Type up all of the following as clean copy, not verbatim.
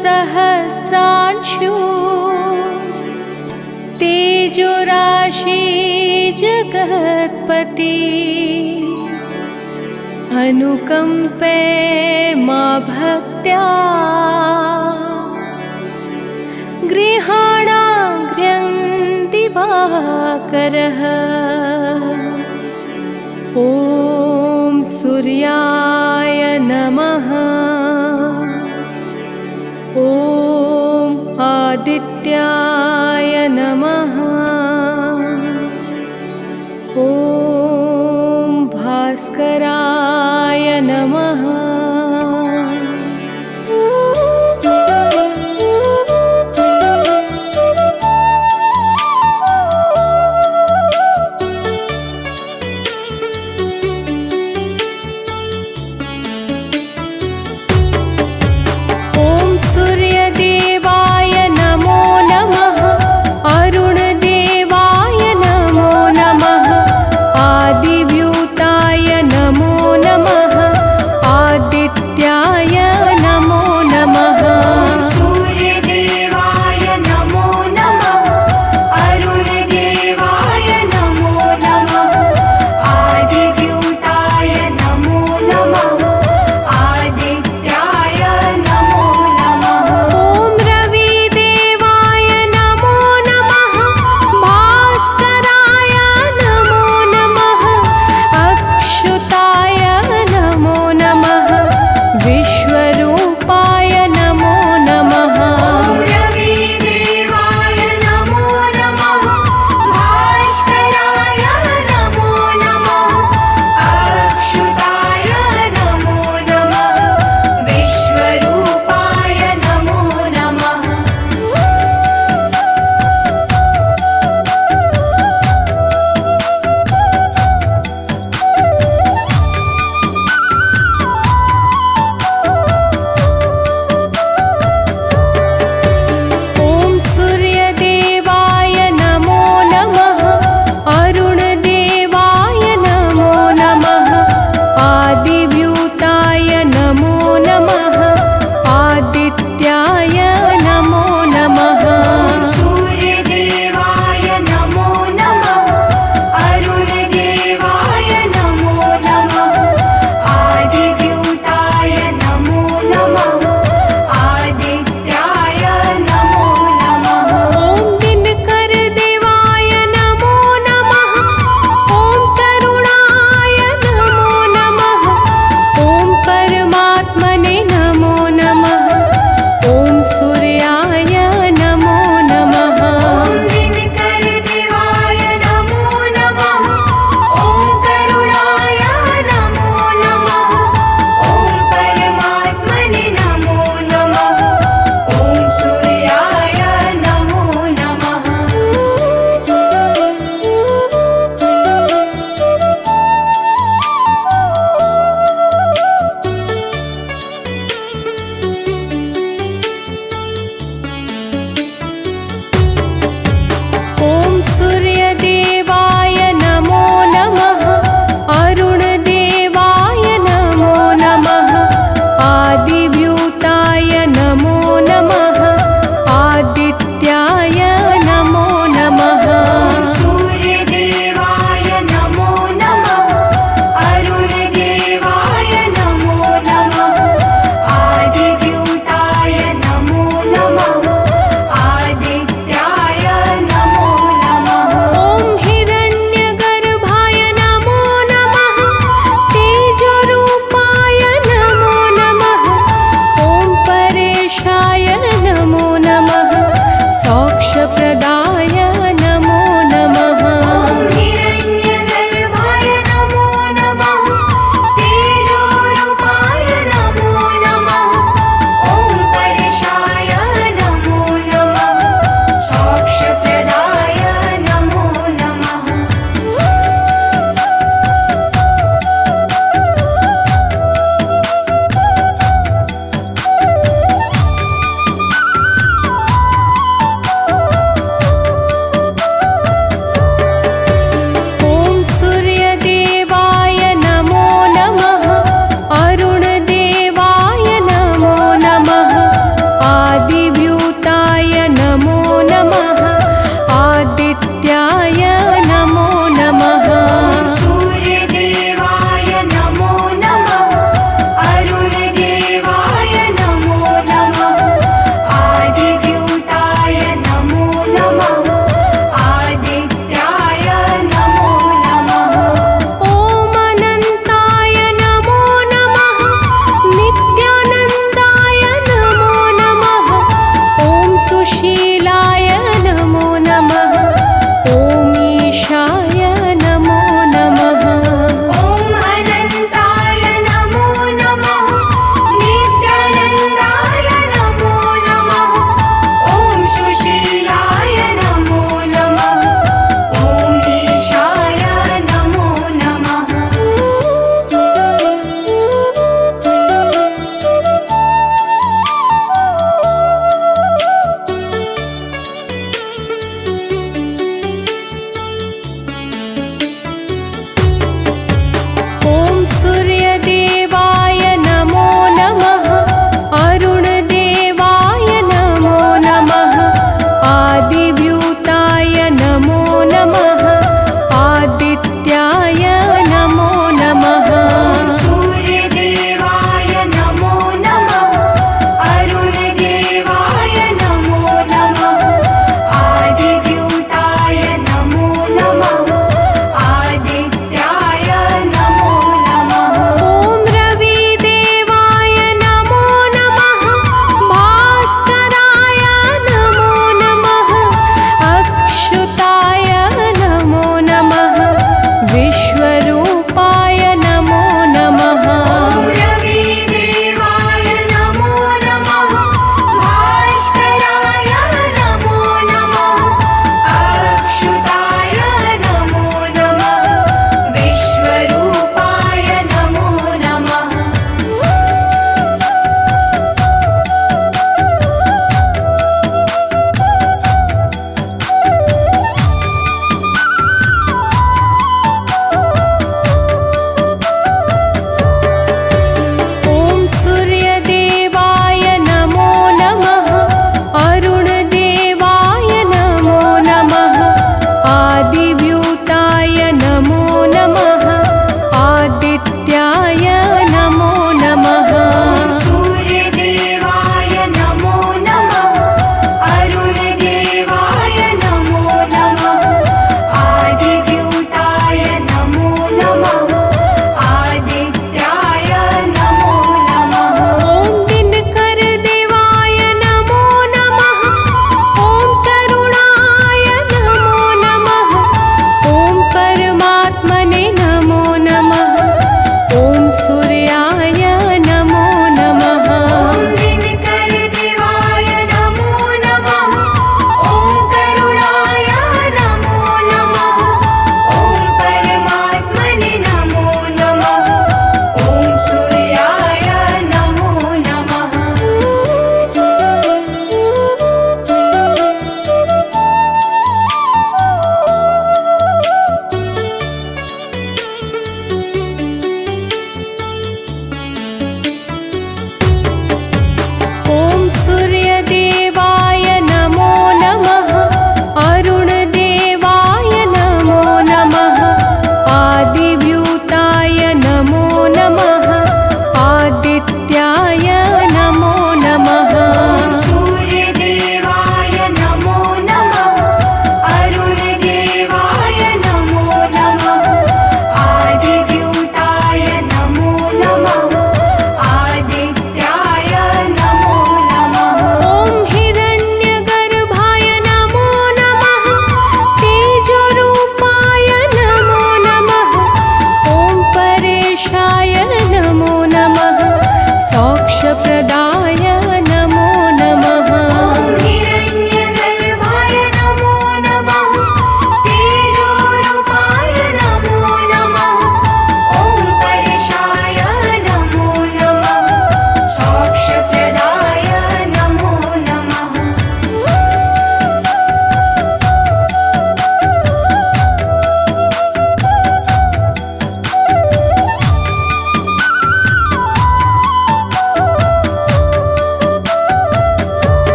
सहस्रांशु तेजोराशि जगत्पति अनुकंपे मा भक्त्या गृहाणाग्र्यं दिवाकरः। ॐ सूर्याय नमः। ॐ आदित्याय नमः। ॐ भास्कराय नमः। सूर्यदेवाय नमो नमः। अरुण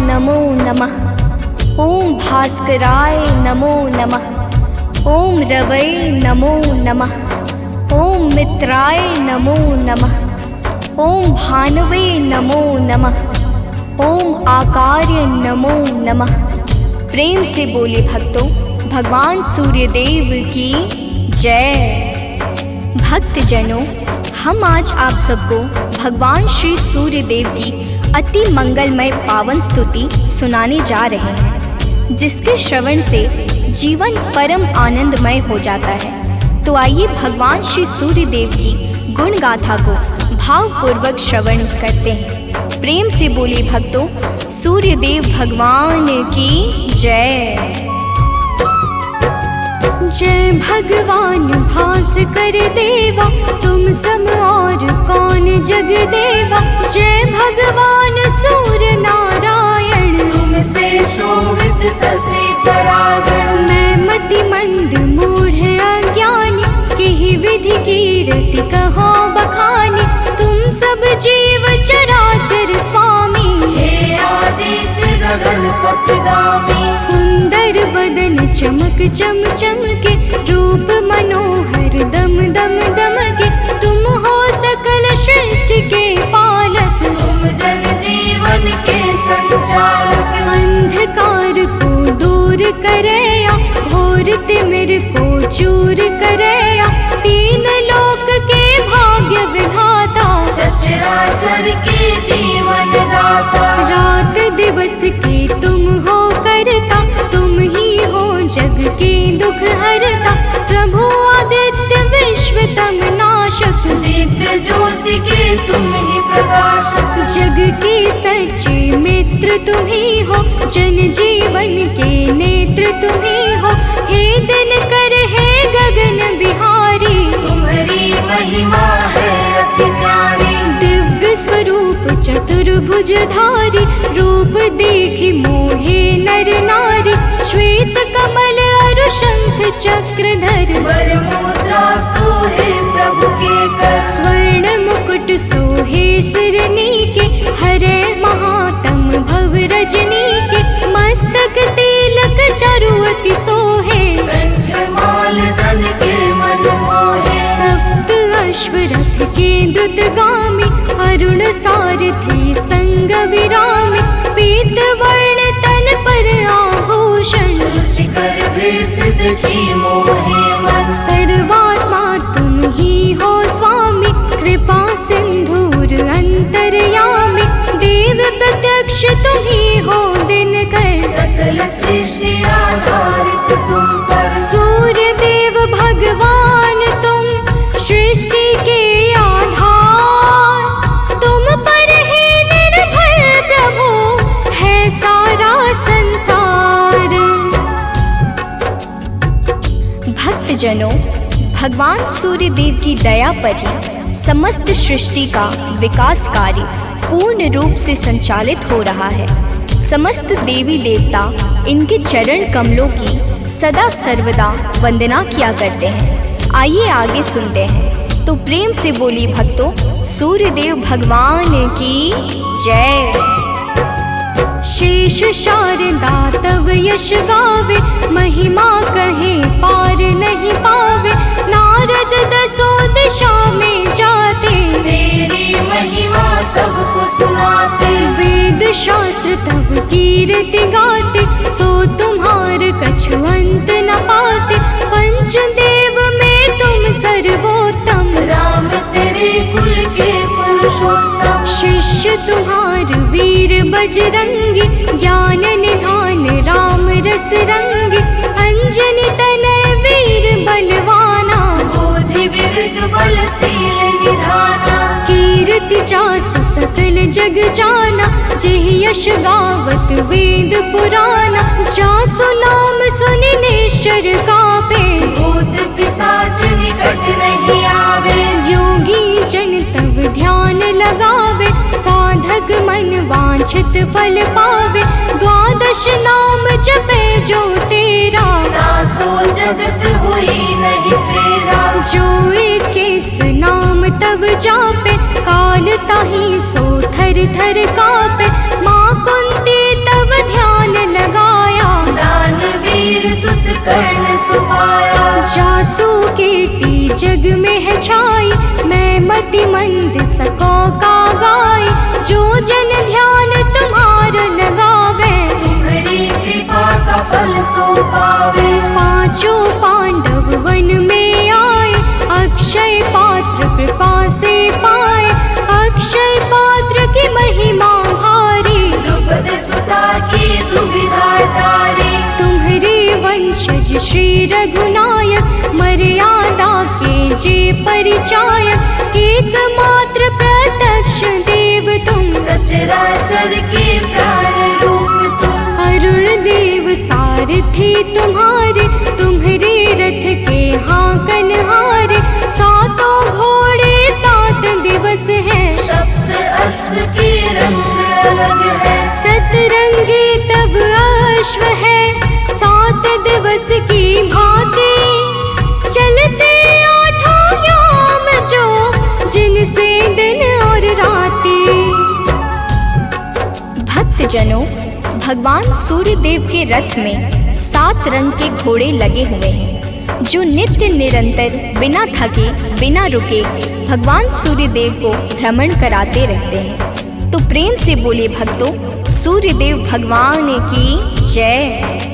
नमो नमः। ओम भास्कराय नमो नमः। ओम रवै नमो नमः। ओम मित्राय नमो नमः। ओम भानुवे नमो नमः। ओम आकार्य नमो नमः। प्रेम से बोले भक्तों, भगवान सूर्यदेव की जय। भक्तजनों, हम आज आप सबको भगवान श्री सूर्यदेव की अति मंगलमय पावन स्तुति सुनाने जा रहे हैं, जिसके श्रवण से जीवन परम आनंदमय हो जाता है। तो आइए भगवान श्री सूर्यदेव की गुण गाथा को भावपूर्वक श्रवण करते हैं। प्रेम से बोले भक्तों, सूर्यदेव भगवान की जय। जय भगवान भास्कर देवा, तुम सम और कौन जग देवा। जय भगवान सूर्य नारायण, तुमसे सोवित ससे परागण। मैं मति मंद मूढ़ अज्ञानी, किहि विधि कीरति कहो बखानी। तुम सब जीव चराचर स्वामी, हे आदित्य गगन पथगामी। सुंदर बदन चमक चम चमके, रूप मनोहर दम दम दमके। तुम हो सकल सृष्टि के पालक, तुम जन जीवन के संचालक। अंधकार को दूर करया, घोर तिमिर को चूर करया। तीन लोक के भाग्य विधाता, सचराचर के जीवन दाता। रात दिवस के तुम हो करता, तुम ही हो जग के दुख हरता। प्रभु आदित्य विश्वतम नाशक, दिव्य ज्योति के तुम ही प्रकाशक। जग के सच्चे मित्र तुम ही हो, जन जीवन के नेत्र तुम ही हो। हे दिनकर हे गगन बिहारी, तुम्हारी महिमा है अति न्यारी। दिव्य स्वरूप चतुर्भुजधारी, रूप देखि मोहे नर नारी। श्वेत कमल अरु शंख चक्रधर, वर मुद्रा सोहे प्रभु के कर। स्वर्ण मुकुट सोहे शिरनी के, हरे महातम भव रजनी के। मस्तक तिलक चारुअति सोहे, कंठमाल जन के मन मोहे। सप्त अश्वरथ के द्रुतगामी, अरुण सारथी संग विरामी। पीत वर्ण तन पर आभूषण, रुचिकर भेष देखी मोहे मन। सर्वात्मा तुम ही हो स्वामी, कृपा सिंधुर अंतर्यामी। देव प्रत्यक्ष तुम ही हो दिनकर, सकल सृष्टि आधारित तुम पर। सूर्य देव भगवान तुम सृष्टि के आधार। तुम पर ही निर्भर प्रभु है सारा संसार। भक्तजनों, भगवान सूर्यदेव की दया पर ही समस्त सृष्टि का विकास कार्य पूर्ण रूप से संचालित हो रहा है। समस्त देवी देवता इनके चरण कमलों की सदा सर्वदा वंदना किया करते हैं। आइए आगे सुनते हैं। तो प्रेम से बोली भक्तों, सूर्यदेव भगवान की जय। शेष शारदा तव यश गावे, महिमा कहे पार नहीं पावे। नारद दसों दिशा में जाते, तेरी महिमा सबको सुनाते। वेद शास्त्र तब कीर्ति गाते, सो तुम्हार कछु अंत न पाते। पंचदेव में तुम सर्वोत्तम, राम तेरे कुल के पुरुषोत्तम। शिष्य तुम्हार वीर बजरंगी, ज्ञान निधान राम रस रंगी। अंजनी तनय वीर बलवाना, बोधि विवेक बलशील निधाना। कीर्ति जासु सकल जग जाना, जेहि यश गावत वेद पुराना। जासु नाम सुनि निश्चर कापे, भूत पिशाच निकट नहीं आवे। योगी जन तब ध्यान लगावे, साधक मन वांछित फल पावे। द्वादश नाम जपे जो तेरा, ताको जगत हुई नहीं फेरा। जो इक्कीस नाम तब जापे, काल ताहि सो थर थर कापे। माँ कुंती तब मति मंद सको का गाय, जो जन ध्यान तुम्हार लगावे, तुम्हारी कृपा का फल सो पावे। पांचों पांडव वन में आए, अक्षय पात्र कृपा से पाए, अक्षय पात्र की महिमा भारी, द्रुपद सुता की दुविधा टारे। तुम्हारे वंशज श्री रघुनायक, मर्यादा के जे परिचायक, एकमात्र प्रत्यक्ष देव तुम, सचराचर के प्राण रूप तुम। अरुण देव सारथी तुम्हारे, तुम्हारे रथ के हाकन हारे, सातों घोड़े 7 दिवस हैं, सप्त अश्व के रंग अलग है। सतरंगी तब अश्व है, 7 दिवस की भांति, चलते 8 याम जो, जिनसे दिन और राती। भक्तजनों, भगवान सूर्य देव के रथ में 7 रंग के घोड़े लगे हुए हैं, जो नित्य निरंतर बिना थके बिना रुके भगवान सूर्य देव को भ्रमण कराते रहते हैं। तो प्रेम से बोले भक्तों, सूर्य देव भगवान की जय।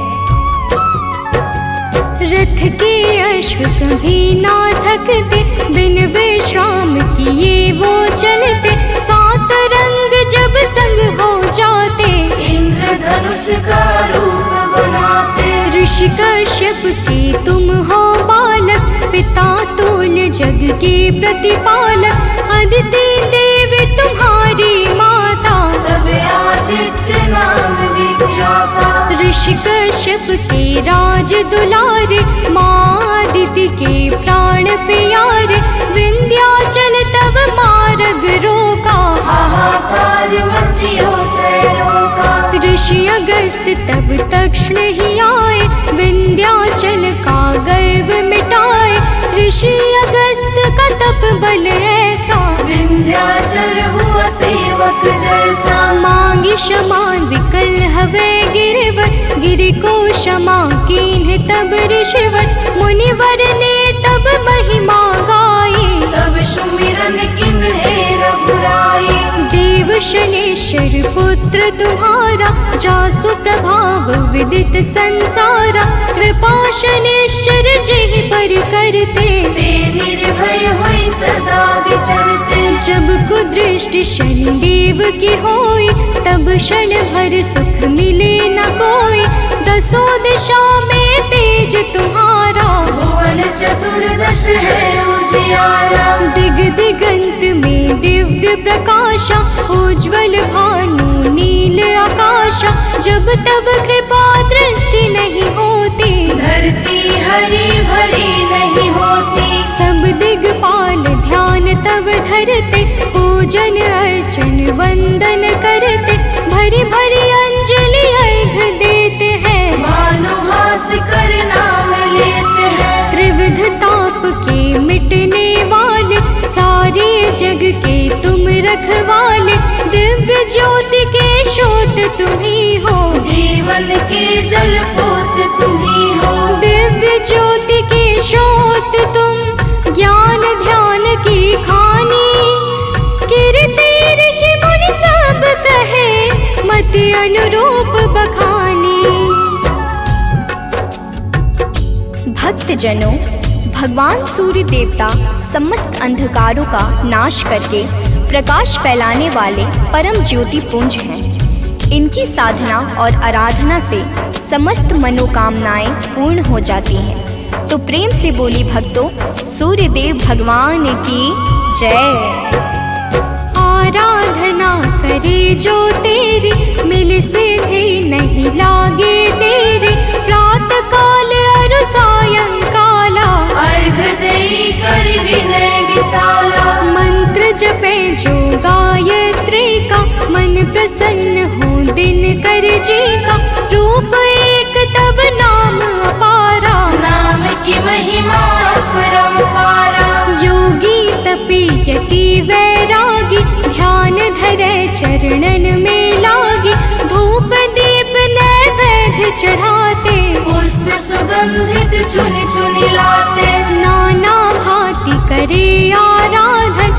रथ के अश्व कभी ना थकते, बिन विश्राम किए वो चलते, 7 रंग जब संग हो जाते, इंद्रधनुष का रूप बनाते। ऋषि कश्यप के तुम हो बालक, पिता तुल्य जग के प्रतिपालक, अदिति देवी तुम्हारी माता, तब आदित्य नाम विख्याता। ऋषि कश्यप के राज दुलारे, माँ अदिति के प्राण प्यारे, विंध्याचल तब मार्ग रोका, हाहाकार मचियो त्रैलोका। ऋषि अगस्त तब तक्षण ही आए, विंध्याचल का गर्व मिटाए, ऋषि अगस्त का तप बल ऐसा, विंध्याचल हुआ सेवक जैसा। मांगी क्षमा विकल हवे गिरवर, गिरि को क्षमा कीन्ह तब ऋषिवर, मुनिवर ने तब महिमा गाई, तब सुमिरन किन्हे रघुराई। देव शनेश्वर पुत्र तुम्हारा, जासु प्रभाव विदित संसारा, कृपा शनेश्वर जिहि पर करते, ते निर्भय हुई सदा विचरते। जब कुदृष्टि शनि देव की होई, तब क्षण भर सुख मिले न कोई, 10 दिशा में तेज तुम्हारा, भुवन चतुर्दश है उजियारा। दिग दिगंत में दिव्य प्रकाशा, उज्ज्वल भानु नील आकाशा, जब तब कृपा दृष्टि नहीं होती, धरती हरी भरी नहीं होती। सब दिगपाल ध्यान तब धरते, पूजन अर्चन वंदन करते, भरी भरी अंजलि अर्घ देते हैं, भानुहास कर नाम लेते हैं। त्रिविध ताप के मिटने वाले, सारे जग के तुम रखवाले, दिव्य ज्योति के स्रोत तुम ही हो, जीवन के जल पोत तुम ही हो। दिव्य ज्योति के स्रोत तुम, ज्ञान ध्यान की खानी, कीर्ति ऋषि मुनि सब कहे, मति अनुरूप बखानी। भक्तजनों, भगवान सूर्य देवता समस्त अंधकारों का नाश करके प्रकाश फैलाने वाले परम ज्योति पुंज हैं। इनकी साधना और आराधना से समस्त मनोकामनाएं पूर्ण हो जाती हैं। तो प्रेम से बोली भक्तों, सूर्य देव भगवान की जय। आराधना करे जो तेरी, मिल सिद्धि नहीं लागे तेरे, प्रात काल अरु सायंकाला, अर्घ देई कर विनय विशाला। मंत्र जपे जो गायत्री का, मन प्रसन्न हो दिन कर जी का, रूप एक तब नाम अपारा, नाम की महिमा अपरंपारा। योगी तपी यति वैरागी, ध्यान धरे चरणन में लागी, धूप दीप नैवेद्य चढ़ाते, पुष्प सुगंधित चुनि चुनि लाते। नाना भांति करे आराधन,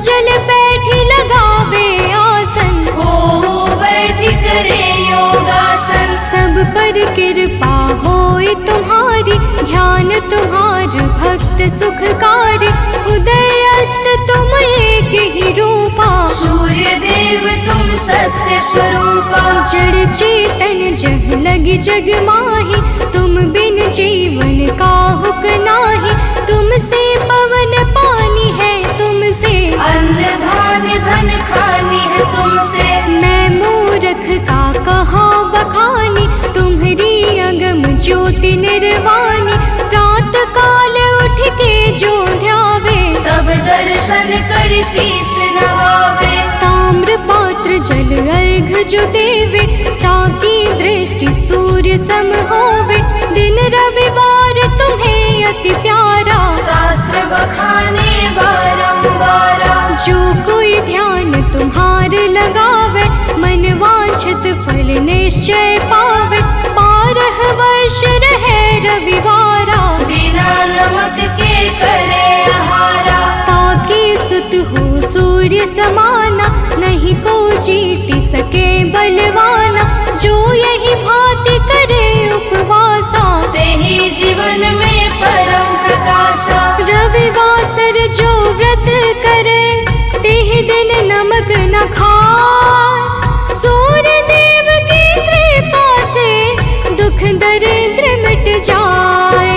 जल बैठी लगावे आसन, हो बैठी करे योगासन। सब पर कृपा होई तुम्हारी, ध्यान तुम्हार भक्त सुखकारी। उदय अस्त तुम एक ही रूपा, सूर्य देव तुम सत्य स्वरूपा। जड़ चेतन जग लगी जग माही, तुम बिन जीवन काहुक नाही। तुमसे पवन पानी है, तुमसे अन्न धान्य धन खानी है तुमसे। मैं मूर्ख का कहा बखानी, तुम्हारी अगम ज्योति निर्वाणी। प्रात काल उठ के जो ध्यावे, तब दर्शन कर शीस नवावे। ताम्र पात्र जल अर्घ जो देवे, ताकि दृष्टि सूर्य सम होवे। दिन रविवार तुम्हें अति प्यारा, शास्त्र बखाने बारंबारा। जो कोई ध्यान तुम्हार लगावे, मन वांछित फल निश्चय पावे। 12 वर्ष रहे रविवारा, बिना नमक के करे आहारा। ताकि सुत हो सूर्य समाना, नहीं को जीत सके बलवाना। जो यही भांति करे उपवासा, तेहि जीवन में परम प्रकाशा। रविवासर जो व्रत करे, तेहि दिन नमक न खाए। सूर्य देव की कृपा से दुख दरिद्र मिट जाए।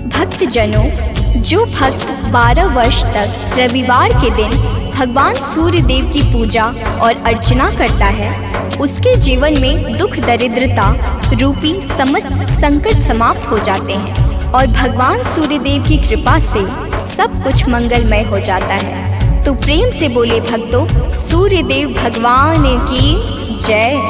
भक्तजनों, जो भक्त 12 वर्ष तक रविवार के दिन भगवान सूर्य देव की पूजा और अर्चना करता है, उसके जीवन में दुख दरिद्रता रूपी समस्त संकट समाप्त हो जाते हैं और भगवान सूर्य देव की कृपा से सब कुछ मंगलमय हो जाता है। तो प्रेम से बोले भक्तों, सूर्य देव भगवान की जय।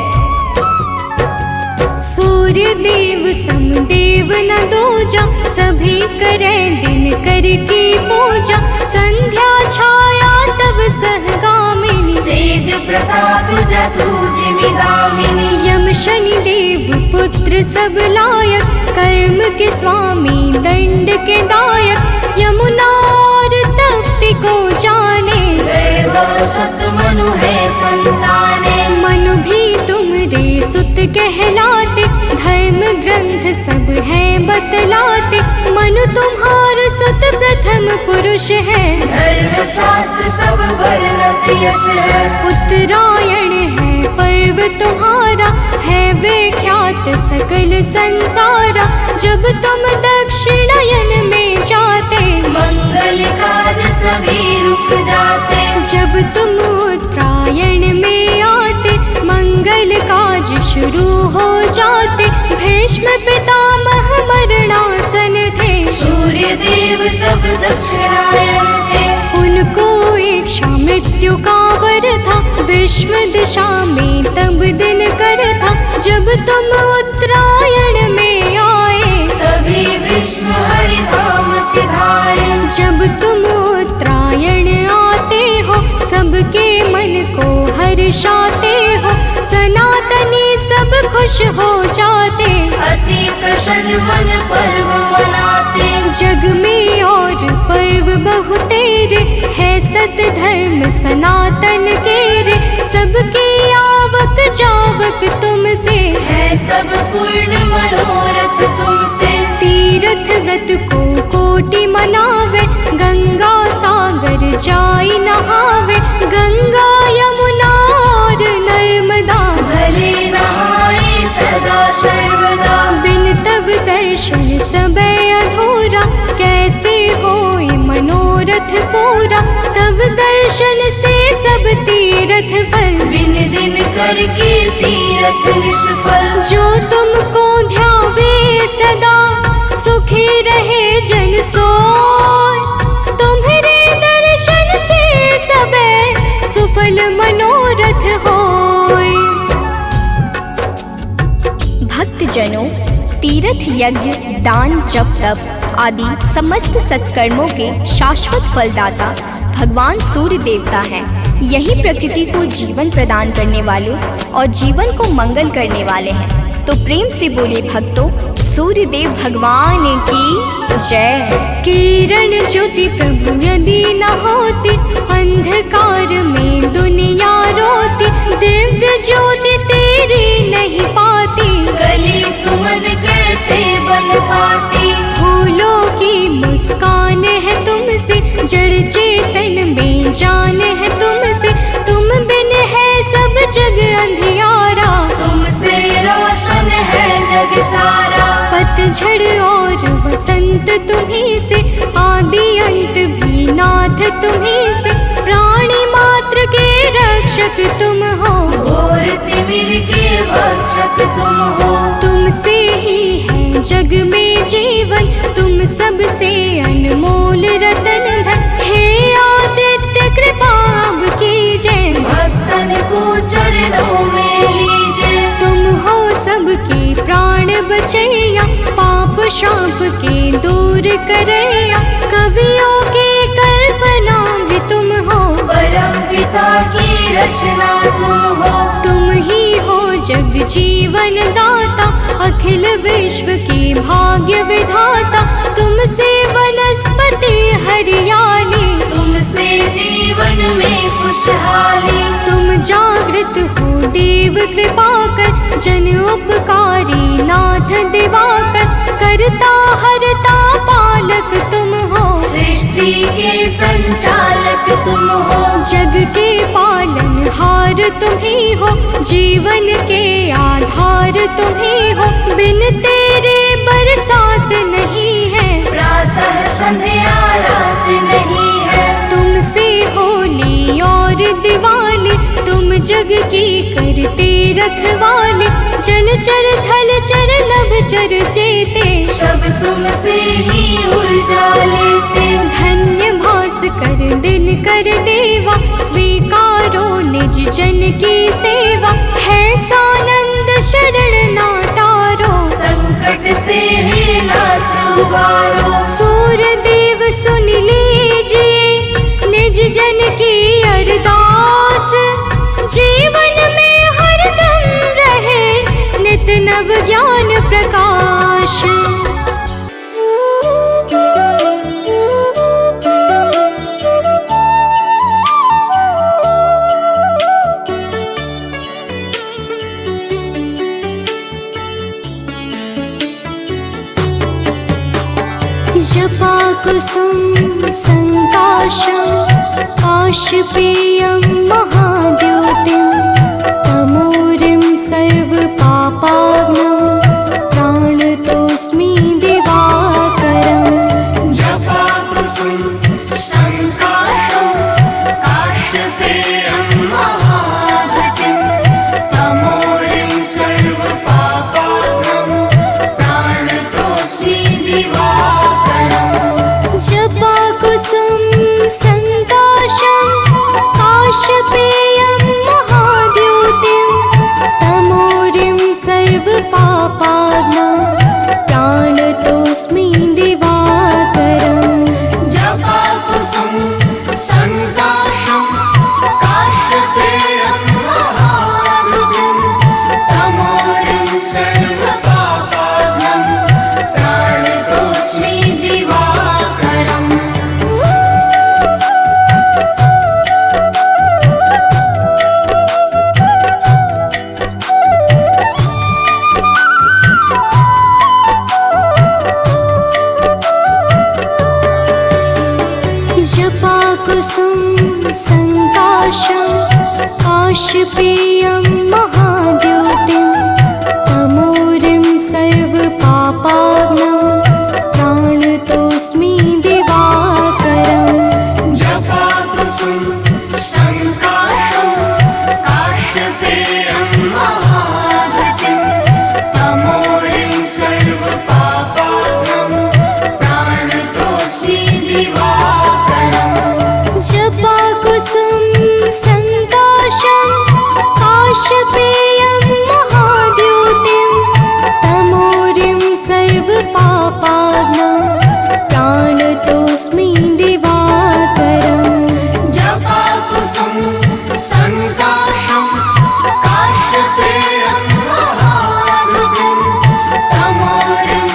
सूर्य देव समदेव न दूजा, सभी करें दिन कर की पूजा। संध्या छाया तब सहगामिनी, तेज प्रताप जसु जिमिदामिनी। यम शनि देव पुत्र सब लायक, कर्म के स्वामी दंड के दायक। यमुना और तप्ति को जाने, वैभव सत मनु है संताने। मनु भी तुमरे सुत कहलाते, धर्म ग्रंथ सब हैं बतलाते। मनु तुम्हार सुत प्रथम पुरुष है, धर्म शास्त्र सब वर्णत यस है। उत्तरायण है पर्व तुम्हारा, है विख्यात सकल संसारा। जब तुम दक्षिणायन में जाते, मंगल काज सभी रुक जाते। जब तुम उत्तरायण में आते, मंगल काज शुरू हो जाते। भीष्म पितामह मरणासन थे, सूर्य देव तब दक्षिणायन थे। उनको इच्छा मृत्यु का वर था, विश्व दिशा में तब दिन कर था। जब तुम उत्तरायण में आए, तभी विश्व हरिधाम सिधाए। जब तुम उत्तरायण आते हो, सबके मन को हर्षाते हो। सनातनी सब खुश हो जाते, अति प्रसन्न मन पर्व मनाते। जग में और पर्व बहुतेरे, है सत धर्म सनातन के रे। सबके आवक जावक तुमसे, है सब पूर्ण मनोरथ तुमसे। तीर्थ व्रत को कोटि मनावे, गंगा सागर जाई नहावे। गंगा यमुना और नर्मदा, भले नहाए सदा सर्वदा। बिन तब दर्शन सबे अधूरा, कैसे होए मनोरथ पूरा। तब दर्शन से सब तीर्थ फल, बिन दिन करके तीरथ निष्फल। जो तुमको ध्यावे सदा, सुखी रहे जन सोय। तुम्हारे दर्शन से सबे सुफल मनोरथ होय। भक्तजनों, तीर्थ यज्ञ दान जप तप आदि समस्त सत्कर्मों के शाश्वत फलदाता भगवान सूर्य देवता हैं। यही प्रकृति को जीवन प्रदान करने वाले और जीवन को मंगल करने वाले हैं। तो प्रेम से बोले भक्तों, सूर्यदेव भगवान की जय। किरण ज्योति प्रभु यदि न होती, अंधकार में दुनिया रोती। दिव्य ज्योति तेरी नहीं पाती, गली सुमन कैसे बन पाती। फूलों की मुस्कान है तुमसे, जड़ चेतन में जान है तुमसे। तुम बिन है सब जग अंधियारा, तुमसे रोशन है जग सारा। पतझड़ और बसंत तुम्हीं से, आदि अंत भी नाथ तुम्हीं से। प्राणी मात्र के रक्षक तुम हो, घोर तिमिर के भक्षक तुम हो। तुमसे ही है जग में जीवन, तुम सबसे अनमोल रतन धन। हे आदित्य कृपा अब कीजिए, भक्तन को चरणों में लीजिए। तुम हो सबके प्राण बचैया, पाप शाप के दूर करैया। कवियों की कल्पना भी तुम हो, परम पिता की रचना तुम हो। तुम ही हो जग जीवन दाता, अखिल विश्व के भाग्य विधाता। तुमसे वनस्पति हरियाली, तुमसे जीवन में खुशहाली। तुम जागृत हो देव कृपा कर, जन उपकारी नाथ दिवाकर। करता हरता पालक तुम हो, सृष्टि के संचालक तुम हो। जग के पालन हार तुम ही हो, जीवन के आधार तुम ही हो। बिन तेरे बरसात नहीं है, प्रातः संध्या रात नहीं है। तुमसे होली और दिवाली, तुम जग की करते रखवाले। जल चर थल चर नभ चर जेते, सब तुमसे ही ऊर्जा लेते। धन्य भास कर दिन कर देवा, स्वीकारो निज जन की सेवा। है सानंद शरण ना टारो, संकट से हे नाथ उबारो। सूर्य देव सुन लीजिए, निज जन की अरदास। जीवन में हरदम रहे नित नव ज्ञान प्रकाश। जपा कुसुम संकाशं, काशपेयं महाद्योतिं। तमोरिं सर्वपापाग्नं, प्राणतोऽस्मि दिवाकरम्। जपा कुसुम संकाशं, काशपेयं महाद्युतिं। तमोरिं सर्वपापाग्नं, प्राणतोऽस्मि दिवाकरम्। जपा कुसुम संकाशं, काशपेयं महाद्योतिं। तमोरिं सर्वपापाग्नं, प्राणतोऽस्मि दिवाकरम्। जपा कुसुम संकाशं, काशपेयं महाद्युतिं। तमोरिं सर्वपापाग्नं, प्राणतोऽस्मि दिवाकरम्। जपा कुसुम संकाशं, काशपेयं महाद्योतिं। तमोरिं सर्वपापाग्नं, प्राणतोऽस्मि दिवाकरम्। जपा कुसुम संकाशं, काशपेयं महाद्युतिं। तमोरिं सर्वपापाग्नं, प्राणतोऽस्मि दिवाकरम्। जपा कुसुम संकाशं, काशपेयं महाद्योतिं। तमोरिं सर्वपापाग्नं, प्राणतोऽस्मि दिवाकरम्। जपा कुसुम संकाशं, काशपेयं महाद्युतिं। तमोरिं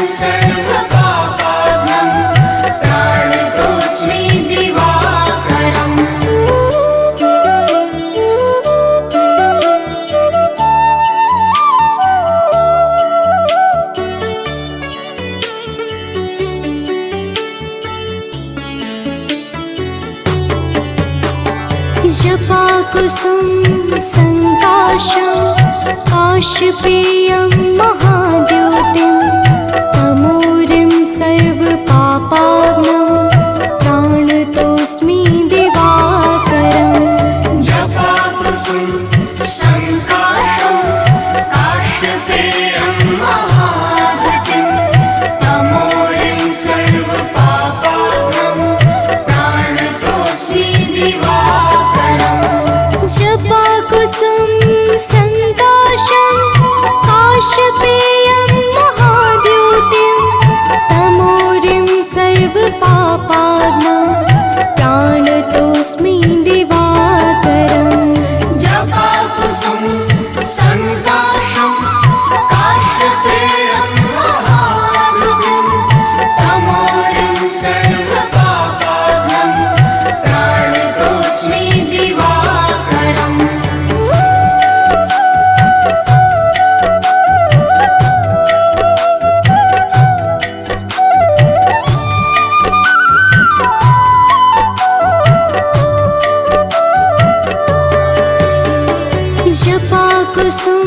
जपाकुसुम संकाशं काशपेयं महाद्योतिं तमोरिं सर्वपापाग्नं प्राणतोऽस्मि दिवाकरम् जपाकुसुम संकाशं काशपेयं महाद्युतिं तमोरिं सर्वपापाग्नं प्राणतोऽस्मि दिवाकरम् जपाकुसुम संकाशं काशपेयं महाद्योतिं तमोरिं सर्वपापाग्नं प्राणतोऽस्मि दिवाकरम् जपाकुसुम संकाशं काशपेयं महाद्युतिं तमोरिं सर्वपापाग्नं प्राणतोऽस्मि दिवाकरम् जपाकुसुम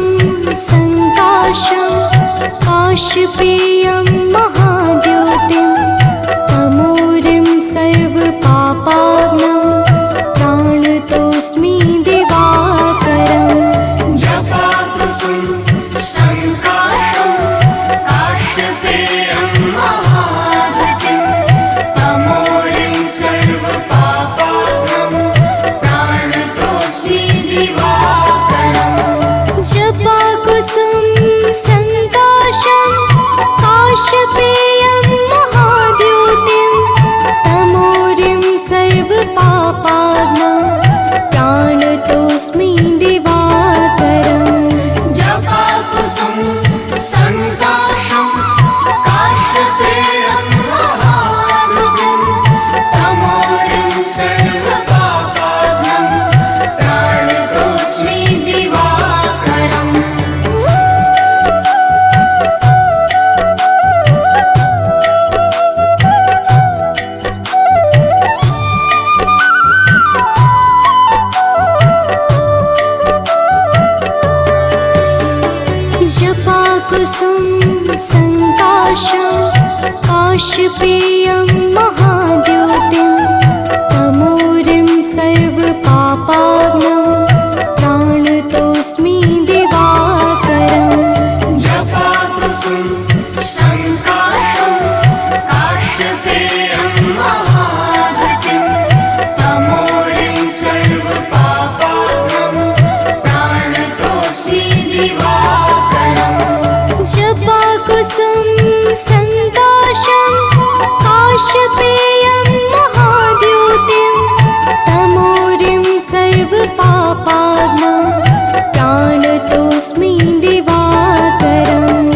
संकाशं काशपेयं महाद्योतिं तमोरिं सर्वपापाग्नं प्राणतोऽस्मि दिवाकरम् जपाकुसुम संकाशं काशपेयं महाद्युतिं तमोरिं सर्वपापाग्नं प्राणतोऽस्मि दिवाकरम् जपाकुसुम संकाशं काशपेयं महाद्योतिं तमोरिं सर्वपापाग्नं प्राणतोऽस्मि दिवाकरम् जपाकुसुम संकाशं काशपेयं महाद्युतिं तमोरिं सर्वपापाग्नं प्राणतोऽस्मि दिवाकरम् जपाकुसुम संकाशं काशपेयं महाद्योतिं तमोरिं सर्वपापाग्नं प्राणतोऽस्मि दिवाकरम् जपाकुसुम संकाशं काशपेयं महाद्युतिं तमोरिं सर्वपापाग्नं प्राणतोऽस्मि दिवाकरम् जपाकुसुम संकाशं काशपेयं महाद्योतिं तमोरिं सर्वपापाग्नं प्राणतोऽस्मि दिवाकरम्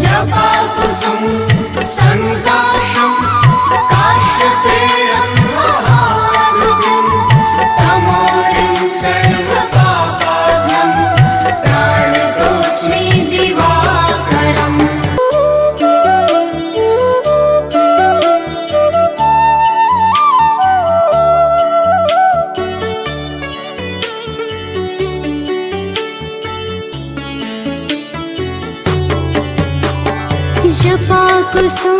जपाकुसुम संकाशं काशपेयं महाद्युतिं तमोरिं सर्वपापाग्नं प्राणतोऽस्मि दिवाकरम् जपाकुसुम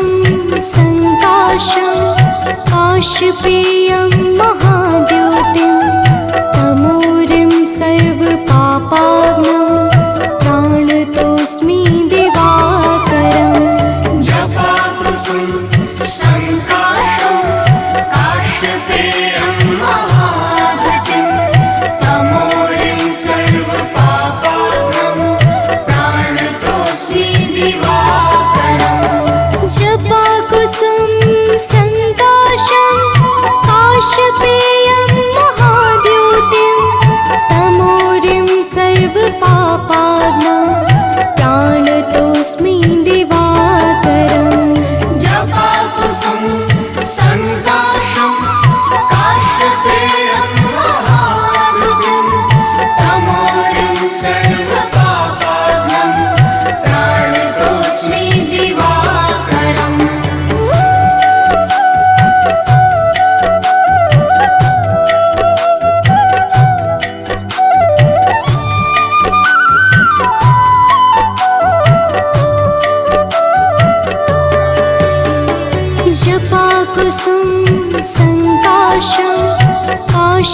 संकाशं काशपेयं महाद्योतिं तमोरिं सर्वपापाग्नं प्राणतोऽस्मि दिवाकरम् जपाकुसुम संकाशं काशपेयं महाद्युतिं तमोरिं सर्वपापाग्नं प्राणतोऽस्मि दिवाकरम् जपाकुसुम संकाशं काशपेयं महाद्योतिं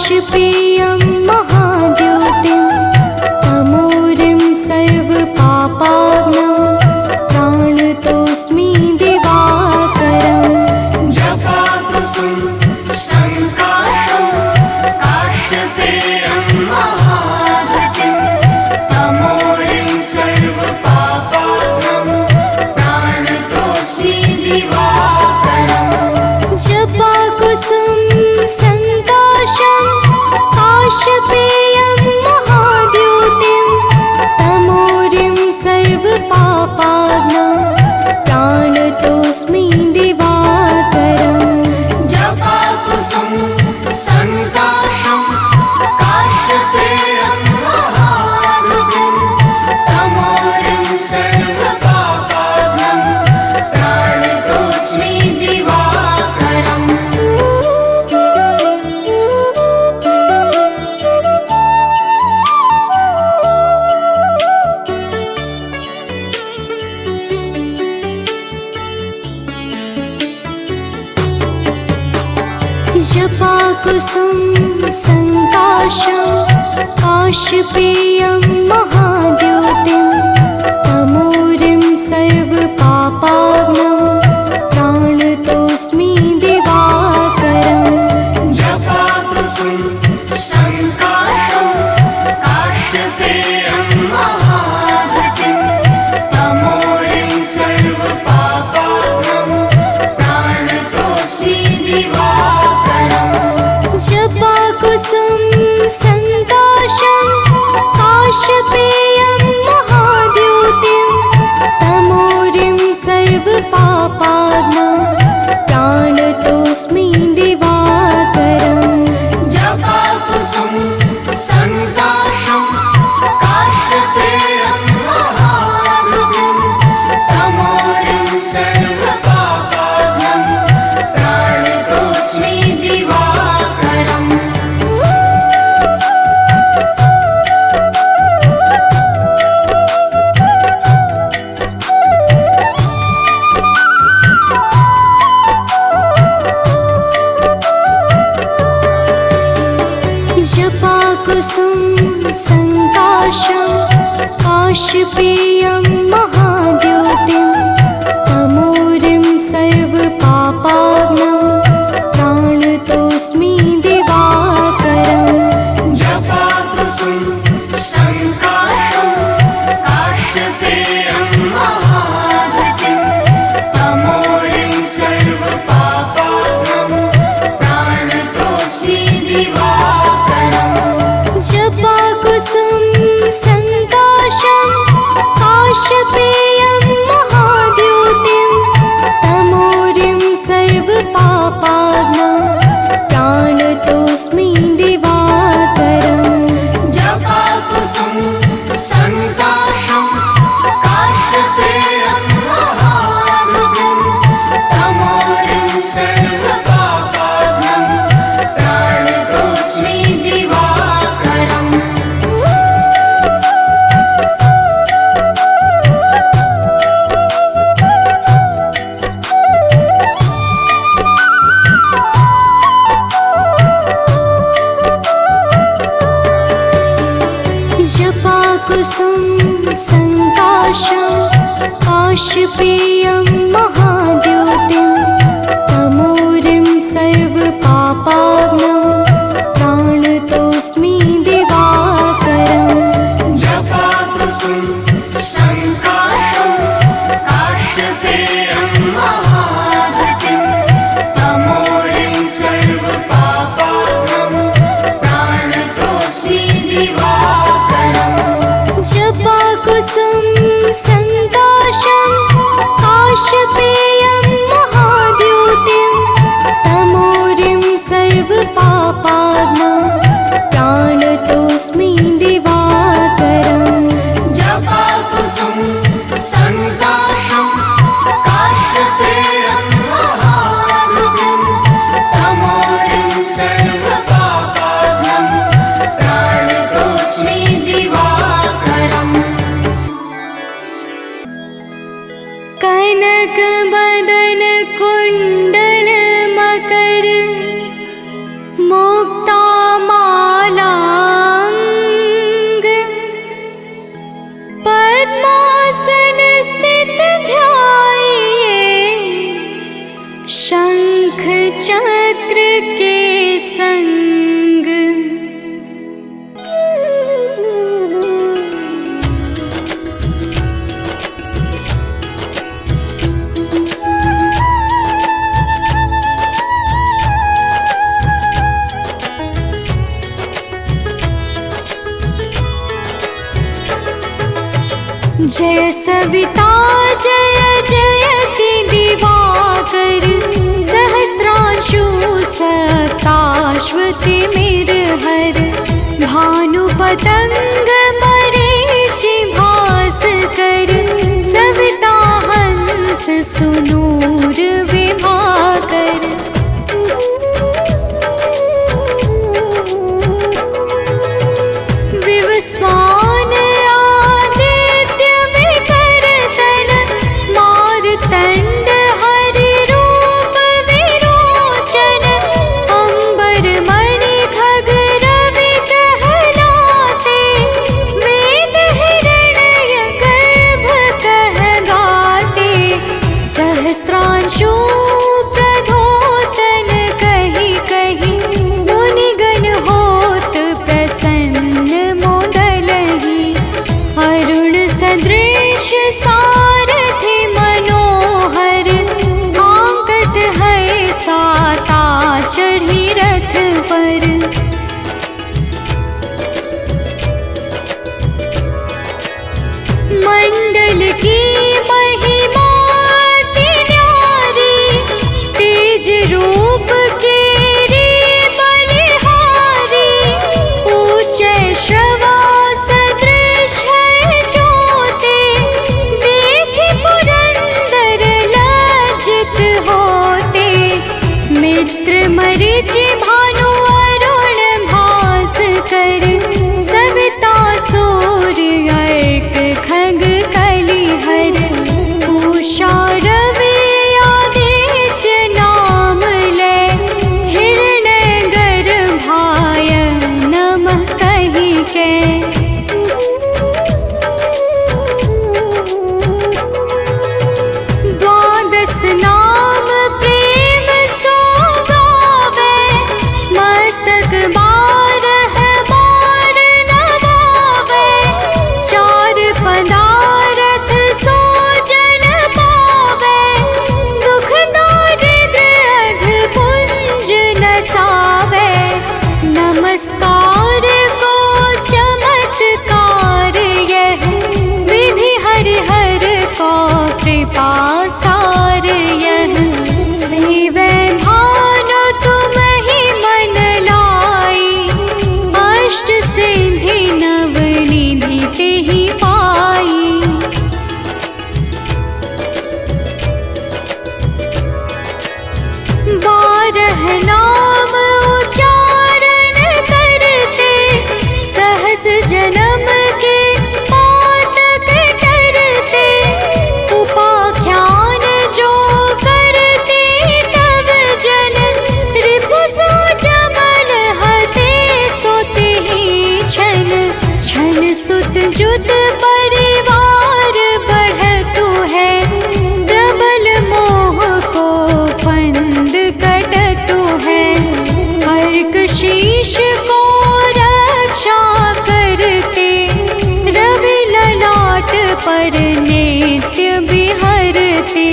काशपेयं महाद्योतिं तमोरिं सर्वपापाग्नं प्राणतोऽस्मि दिवाकरम् जपाकुसुम संकाशं काशपेयं महाद्युतिं तमोरिं सर्वपापाग्नं प्राणतोऽस्मि दिवाकरम् जपाकुसुम संकाशं काशपेयं महाद्योतिं तमोरिं सर्वपापाग्नं प्राणतोऽस्मि दिवाकरम् जपाकुसुम संकाशं काशपेयं महाद्युतिं तमोरिं सर्वपापाग्नं प्राणतोऽस्मि दिवाकरम् जपाकुसुम संकाशं काशपेयं महाद्योतिं तमोरिं सर्वपापाग्नं प्राणतोऽस्मि दिवाकरम् जपाकुसुम संकाशं काशपेयं महाद्युतिं तमोरिं सर्वपापाग्नं प्राणतोऽस्मि दिवाकरम् जपाकुसुम संकाशं काशपेयं महाद्योतिं तमोरिं सर्वपापाग्नं प्राणतोऽस्मि दिवाकरम् जपाकुसुम संकाशं काशपेयं महाद्युतिं तमोरिं सर्वपापाग्नं प्राणतोऽस्मि दिवाकरम् जपाकुसुम संकाशं काशपेयं महाद्योतिं तमोरिं सर्वपापाग्नं प्राणतोऽस्मि दिवाकरम् जपाकुसुम संकाशं काशपेयं महाद्युतिं तमोरिं सर्वपापाग्नं प्राणतोऽस्मि दिवाकरम् जपाकुसुम संकाशं काशपेयं महाद्योतिं तमोरिं सर्वपापाग्नं प्राणतोऽस्मि दिवाकरम् जपाकुसुम संकाशं काशपेयं महाद्युतिं तमोरिं सर्वपापाग्नं प्राणतोऽस्मि दिवाकरम् जपाकुसुम संकाशं काशपेयं महाद्योतिं तमोरिं सर्वपापाग्नं प्राणतोऽस्मि दिवाकरम् जपाकुसुम संकाशं काशपेयं महाद्युतिं तमोरिं सर्वपापाग्नं प्राणतोऽस्मि दिवाकरम् जपाकुसुम संकाशं काशपेयं महाद्योतिं तमोरिं सर्वपापाग्नं प्राणतोऽस्मि दिवाकरम् जपाकुसुम संकाशं काशपेयं महाद्युतिं तमोरिं सर्वपापाग्नं प्राणतोऽस्मि दिवाकरम् कनकवदन कुण्डल मकर मुक्ता जय सविता जय जयति दिवाकर सहस्रांशु सप्ताश्वति मिरहर भानु पतंग मरीचि भास्कर सविता हंस सुनूर विभाकर। विवस्वान आदित्य विकर्तन मारतंड हरि रूप विरोचन अंबर मणि खग रवि कहलाते वेद हिरण्य गर्भ कह गाते सहस्त्रांशु प्रधोतन कही कही मुनिगण होत प्रसन्न मोदलहि अरुण सदृश सारथि मनोहर आंकत है साता चढ़ी रथ पर। मंडल की महिमा अति न्यारी तेज रूप केरी बलिहारी ऊंचे श्रवा सदृश है ज्योति देखि पुरंदर लज्जित होते मित्र मरीचि भानु अरुण भास्कर सविता सूर्य एक खग कलिहर उषा रवि आदित्य नाम ले हिरण्य गर्भाय नमः कहि के। द्वादश नाम प्रेम सो गावे मस्तक बारह बार नवावे चार पदारथ सो जन पावे दुख दारिद्र अघ पुंज नसावे नमस्कार को चमत्कार यह विधि हरिहर को कृपा सार यह सेवै भानु तुम ही मन लाई अष्ट सिद्धि नव निधि तेहि पाई। बारह नाम उच्चारण करते सहस जन्म के पातक टरते उपाख्यान जो करते तब जन रिपु सो जमल हते सोते ही छन छन सुत जुत परिवार बढ़तु है प्रबल मोह को फंद कटतु है अर्क शीश को रक्षा करते रवि ललाट पर नित्य बिहरते।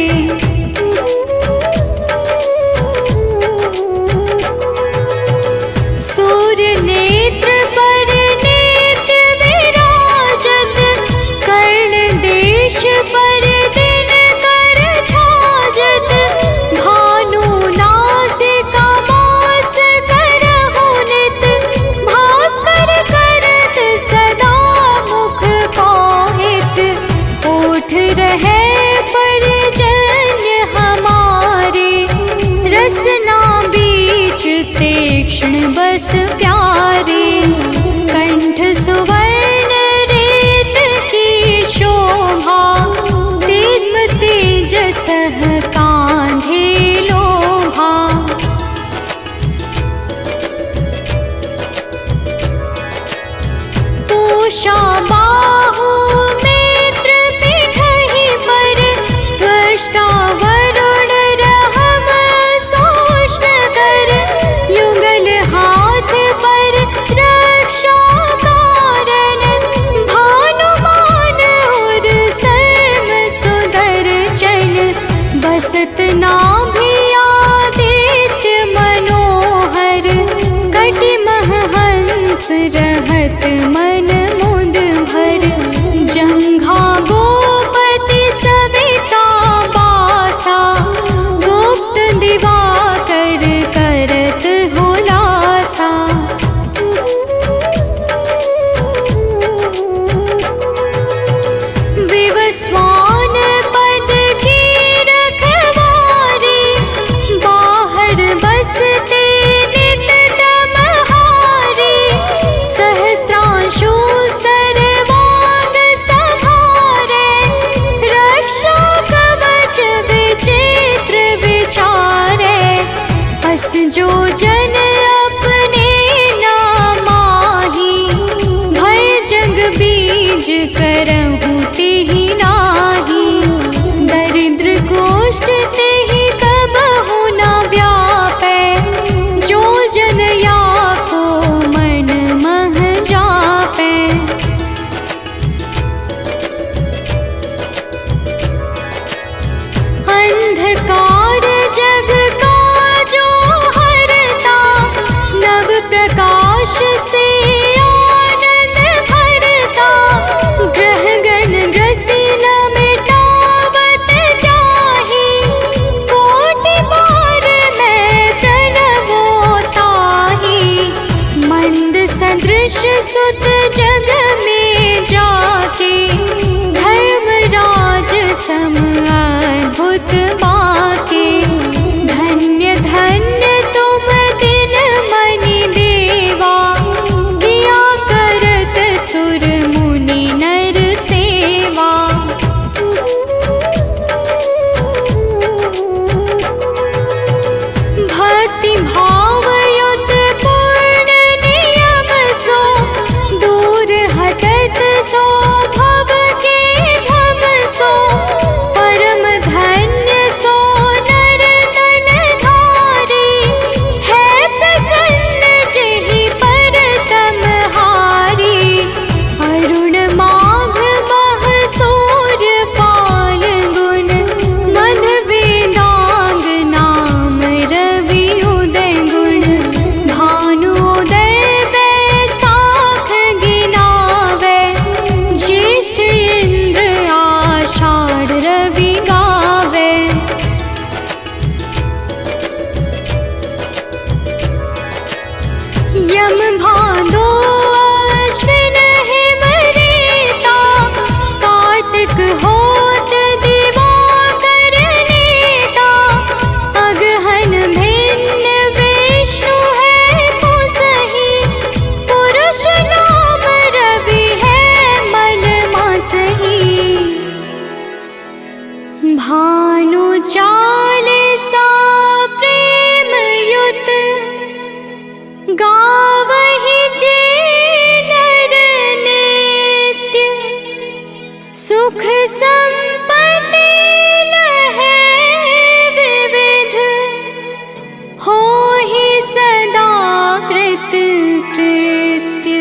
सूर्य नेत्र पर नित्य विराजत कर्ण देश पर दिन कर छाजत भानु नासिका मास करहु नित भास्कर करत सदा मुख पाहित ओठ रहे परजन्य हमारे रसना बीच तीक्ष्ण बस प्यारे कंठ सुवर्ण रेत की शोभा दिव्य तेजस कांधे लोभा। पूषा बाहु नेत्र पिठहि पर त्वष्टा वरुण रहम सोष्ण कर युगल हाथ पर रक्षा कारण भानुमान और सर्व सुदर्शन बसत नाभि आदित्य मनोहर कटि मह हंस रहत मन मुद भर जंघा गो सुत जग में जाके धर्मराज सम अद्भुत बाके। धन्य धन्य तुम दिन मनि देवा, किया करत सुर मुनि नर सेवा। भक्ति भाव युत पूर्ण नियम सो, दूर हटत सो भव के भव सो। परम धन्य सो नर तन धारी, है प्रसन्न जेहि पर तमहारी। अरुण माघ मह सूर्य फाल्गुन, मध वेदांग नाम रवि उदय गुण। भानुदय बैसाख गिनावे, ज्येष्ठ इंद्र आषाढ़ रवि गावे। यम भादो अश्विन हिम रेता, कार्तिक होत दिवाकर नेता। अगहन भिन्न विष्णु है पुसहि, पुरुष नाम रवि है मल मासहि। भानु चालीसा प्रेम युत, गावहि जे नर नित्य। सुख संपत्ति लहै विविध, होहि सदा कृत कृत्य।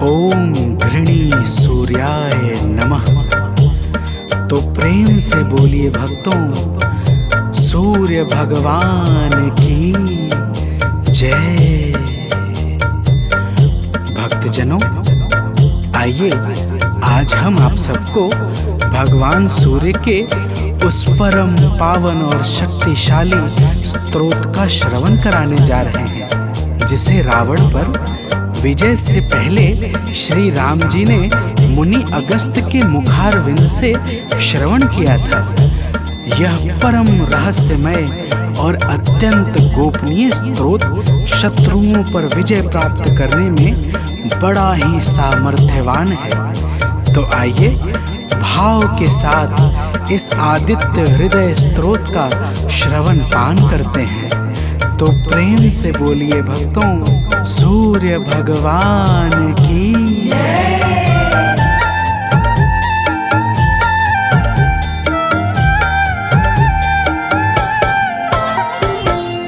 ओम घृणी सूर्याय नमः। तो प्रेम से बोलिए भक्तों, सूर्य भगवान की जय। भक्तजनों, आइए आज हम आप सबको भगवान सूर्य के उस परम पावन और शक्तिशाली स्तोत्र का श्रवण कराने जा रहे हैं, जिसे रावण पर विजय से पहले श्री राम जी ने मुनि अगस्त के मुखारविंद से श्रवण किया था। यह परम रहस्यमय और अत्यंत गोपनीय स्तोत्र शत्रुओं पर विजय प्राप्त करने में बड़ा ही सामर्थ्यवान है। तो आइए भाव के साथ इस आदित्य हृदय स्तोत्र का श्रवण पान करते हैं। तो प्रेम से बोलिए भक्तों, सूर्य भगवान की जय।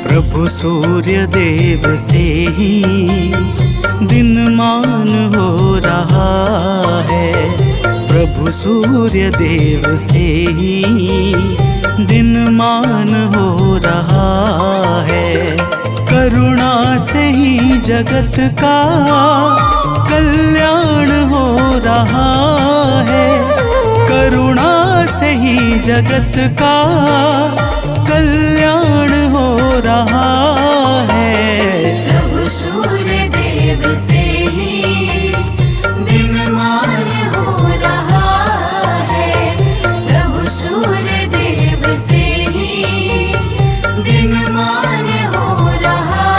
प्रभु सूर्य देव से ही दिनमान हो रहा है। प्रभु सूर्य देव से ही दिनमान हो रहा है। करुणा से ही जगत का कल्याण हो रहा है। करुणा से ही जगत का कल्याण हो रहा है। प्रभु सूर्य देव से ही दिनमान हो रहा है। प्रभु सूर्य देव से ही दिनमान हो रहा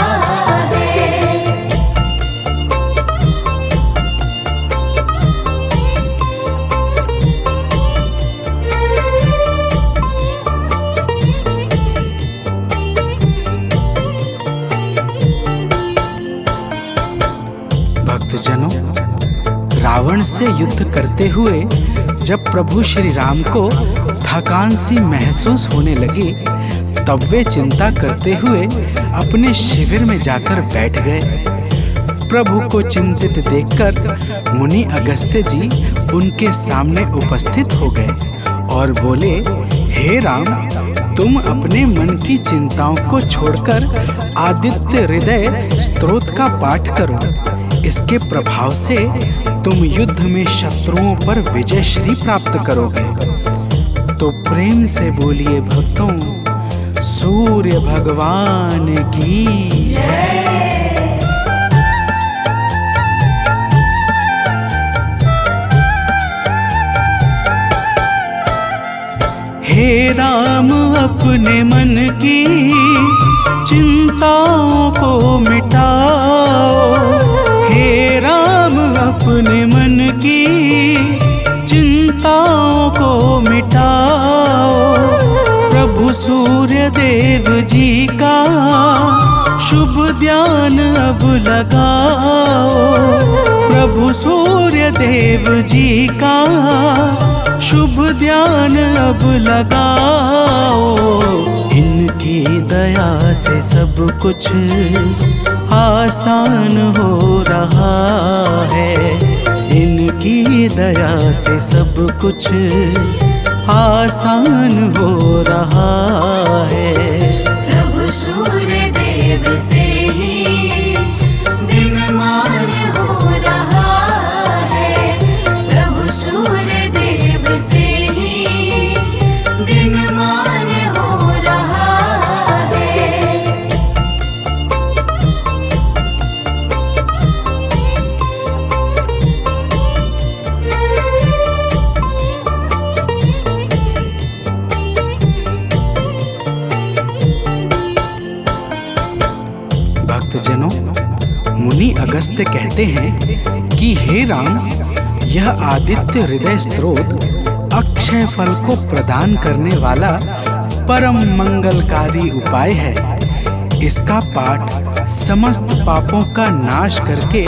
है। भक्तजनों, रावण से युद्ध करते हुए जब प्रभु श्री राम को थकान सी महसूस होने लगी, तब वे चिंता करते हुए अपने शिविर में जाकर बैठ गए। प्रभु को चिंतित देखकर मुनि अगस्त्य जी उनके सामने उपस्थित हो गए और बोले, हे राम, तुम अपने मन की चिंताओं को छोड़कर आदित्य हृदय स्तोत्र का पाठ करो। इसके प्रभाव से तुम युद्ध में शत्रुओं पर विजय श्री प्राप्त करोगे। तो प्रेम से बोलिए भक्तों, सूर्य भगवान की जय। हे राम अपने मन की चिंताओं को मिटाओ, हे राम अपने मन की चिंताओं को मिटाओ। प्रभु सूर्य देव जी का शुभ ध्यान अब लगाओ, प्रभु सूर्य देव जी का शुभ ध्यान अब लगाओ। इनकी दया से सब कुछ आसान हो रहा है, इनकी दया से सब कुछ आसान हो रहा है। प्रभु सूर्य देव से ही दिनमान हो रहा है, प्रभु सूर्य देव से ही दिनमान हो रहा है। भक्तजनों, मुनि अगस्त्य कहते हैं कि हे राम, यह आदित्य हृदय स्त्रोत अक्षय फल को प्रदान करने वाला परम मंगलकारी उपाय है। इसका पाठ समस्त पापों का नाश करके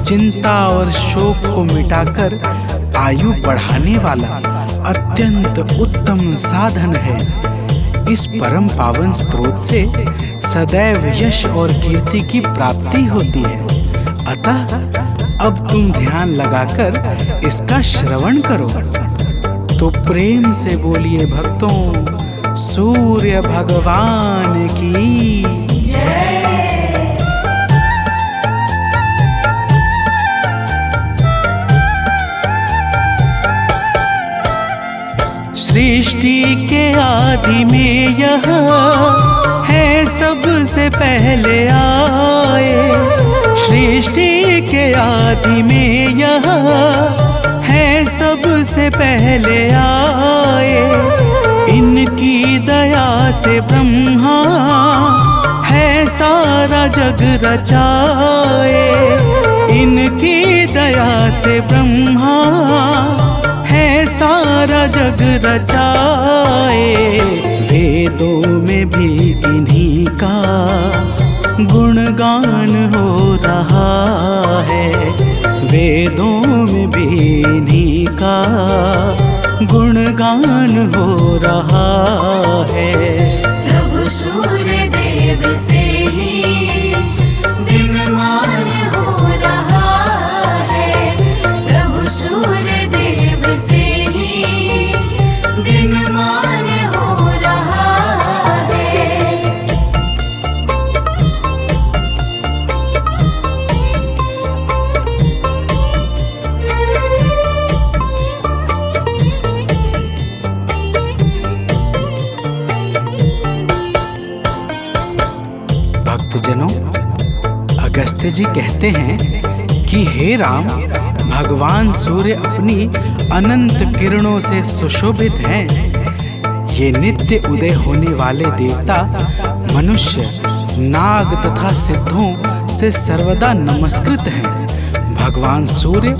चिंता और शोक को मिटाकर आयु बढ़ाने वाला अत्यंत उत्तम साधन है। इस परम पावन स्रोत से सदैव यश और कीर्ति की प्राप्ति होती है। अतः अब तुम ध्यान लगाकर इसका श्रवण करो। तो प्रेम से बोलिए भक्तों, सूर्य भगवान की जय। सृष्टि के आदि में यह है सबसे पहले आए, सृष्टि के आदि में यह है सबसे पहले आए। इनकी दया से ब्रह्मा है सारा जग रचाए, इनकी दया से ब्रह्मा है सारा जग रचाए। वेदों में भी इन्हीं का गुणगान हो रहा है, वेदों में भी इन्हीं का गुणगान हो रहा है। प्रभु सूर्य देव से ही दिनमान हो रहा है, प्रभु सूर्य देव से ही दिनमान हो रहा है। भक्तजनों, अगस्त्य जी कहते हैं कि हे राम, भगवान सूर्य अपनी अनंत किरणों से सुशोभित हैं। ये नित्य उदय होने वाले देवता मनुष्य, नाग तथा सिद्धों से सर्वदा नमस्कृत हैं। भगवान सूर्य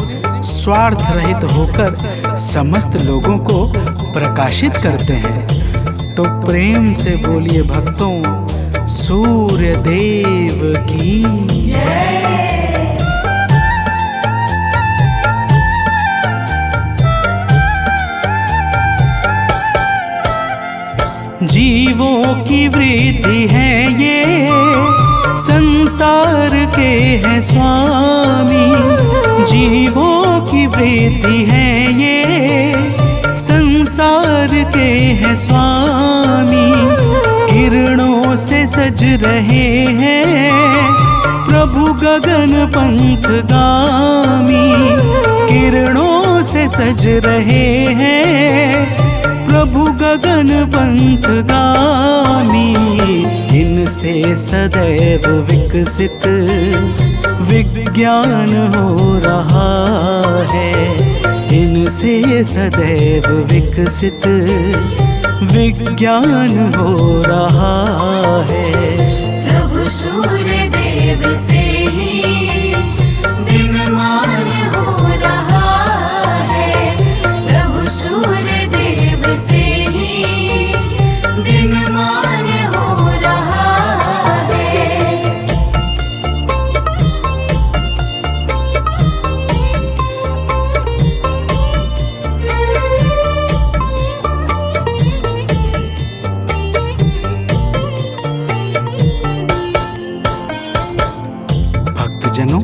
स्वार्थ रहित होकर समस्त लोगों को प्रकाशित करते हैं। तो प्रेम से बोलिए भक्तों, सूर्य देव की जय। जीवों की वृद्धि है ये, संसार के हैं स्वामी। जीवों की वृद्धि है ये, संसार के हैं स्वामी। किरणों से सज रहे हैं प्रभु गगन पंख गामी। किरणों से सज रहे हैं प्रभु गगन पंथगामी, इनसे सदैव विकसित विज्ञान हो रहा है। इनसे सदैव विकसित विज्ञान हो रहा है। प्रभु सूर्य देव से ही दिनमान हो रहा है। प्रभु सूर्य देव से ही दिनमान हो रहा है। भक्तजनों,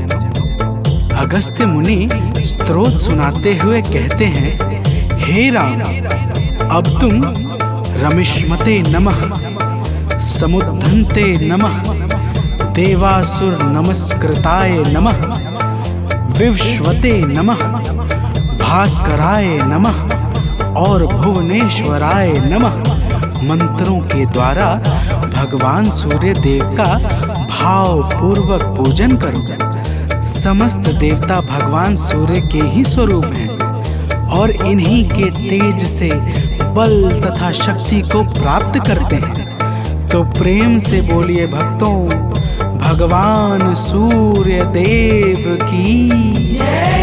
अगस्त्य मुनि स्तोत्र सुनाते हुए कहते हैं, हे राम, अब तुम रमिष्मते नमः, समुद्धन्ते नमः, देवासुर नमस्कृताय नमः, विवस्वते नमः, भास्कराय नमः और भुवनेश्वराय नमः मंत्रों के द्वारा भगवान सूर्य देव का भाव पूर्वक पूजन करो। समस्त देवता भगवान सूर्य के ही स्वरूप हैं और इन्हीं के तेज से बल तथा शक्ति को प्राप्त करते हैं। तो प्रेम से बोलिए भक्तों, भगवान सूर्य देव की जय।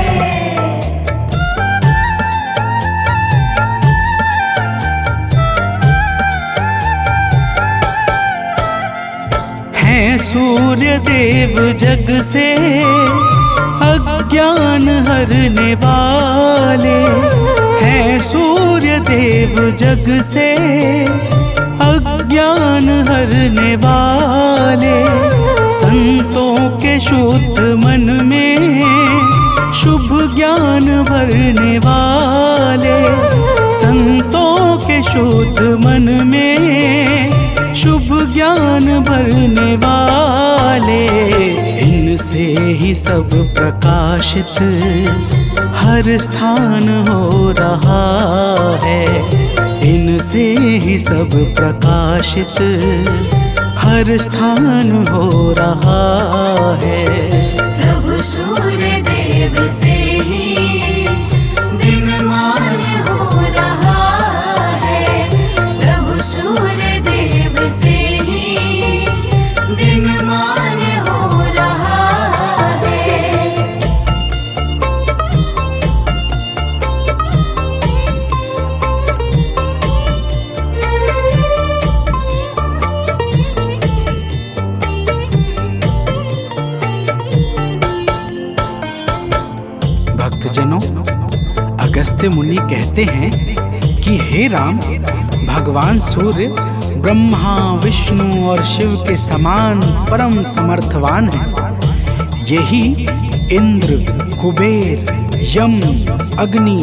हैं सूर्य देव जग से अज्ञान हरने वाले, हैं सूर्य देव जग से अज्ञान हरने वाले। संतों के शुद्ध मन में शुभ ज्ञान भरने वाले, संतों के शुद्ध मन में शुभ ज्ञान भरने वाले। इनसे ही सब प्रकाशित हर स्थान हो रहा है। इनसे ही सब प्रकाशित हर स्थान हो रहा है। प्रभु सूर्य देव से ही दिनमान हो रहा है। प्रभु सूर्य देव से ही दिनमान हो रहा है। भक्तजनों, अगस्त्य मुनि कहते हैं कि हे राम, भगवान सूर्य ब्रह्मा विष्णु और शिव के समान परम समर्थवान हैं। यही इंद्र, कुबेर, यम, अग्नि,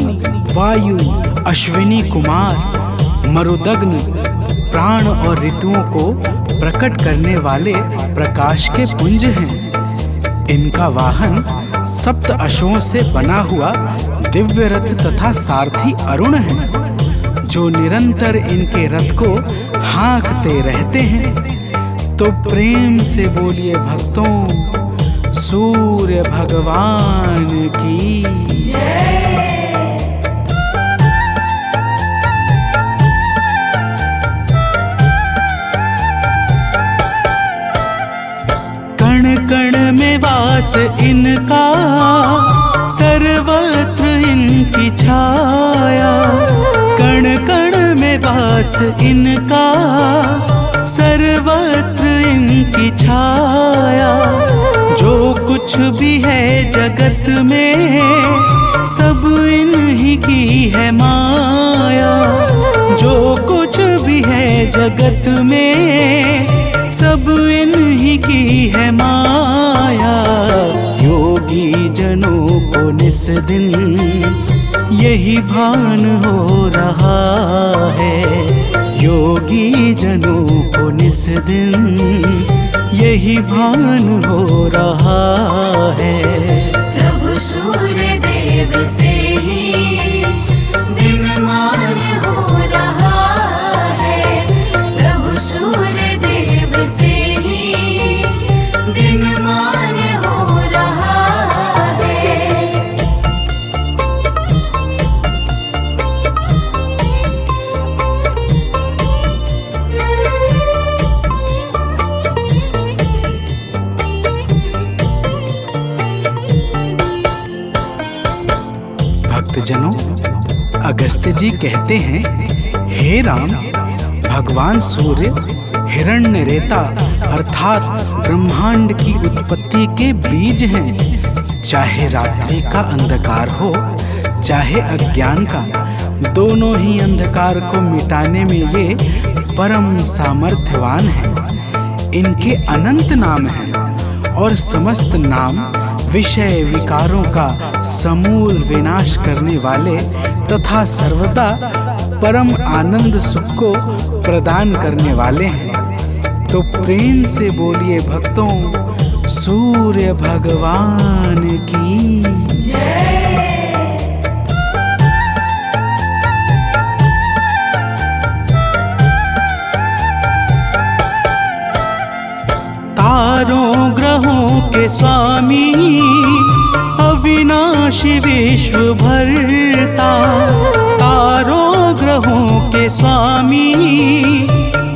वायु, अश्विनी कुमार, मरुदग्न, प्राण और ऋतुओं को प्रकट करने वाले प्रकाश के पुंज हैं। इनका वाहन सप्त अश्वों से बना हुआ दिव्य रथ तथा सारथी अरुण है, जो निरंतर इनके रथ को हाँकते रहते हैं। तो प्रेम से बोलिए भक्तों, सूर्य भगवान की जय। कण कण में वास इनका, सर्वत्र इनकी छाया। कण कण में वास इनका, सर्वत्र इनकी छाया। जो कुछ भी है जगत में, सब इन्हीं की है माया। जो कुछ भी है जगत में, सब इन्हीं की है माया। योगी जनों को निस दिन यही भान हो रहा है। योगी जनों को निस दिन यही भान हो रहा है। प्रभु सूर्य देव से ही दिनमान हो रहा भक्तजनों, अगस्त्य जी कहते हैं, हे राम, भगवान सूर्य हिरण्यरेता अर्थात ब्रह्मांड की उत्पत्ति के बीज हैं। चाहे रात्रि का अंधकार हो, चाहे अज्ञान का, दोनों ही अंधकार को मिटाने में ये परम सामर्थ्यवान हैं। इनके अनंत नाम हैं और समस्त नाम विषय विकारों का समूल विनाश करने वाले तथा सर्वदा परम आनंद सुख को प्रदान करने वाले हैं। तो प्रेम से बोलिए भक्तों, सूर्य भगवान की तारों ग्रहों के स्वामी, अविनाशी विश्व भरता। तारों ग्रहों के स्वामी,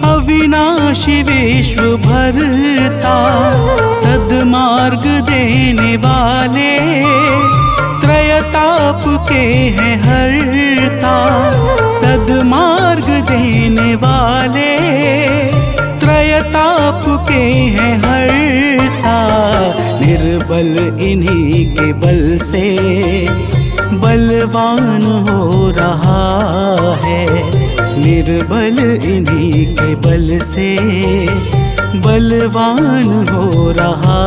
अविनाशी विश्व भरता। सद्मार्ग देने वाले, त्रयताप के हैं हरता। सद्मार्ग देने वाले, त्रयताप के हैं हरता। निर्बल इन्हीं के बल से बलवान हो रहा है। निर्बल इन्हीं के बल से बलवान हो रहा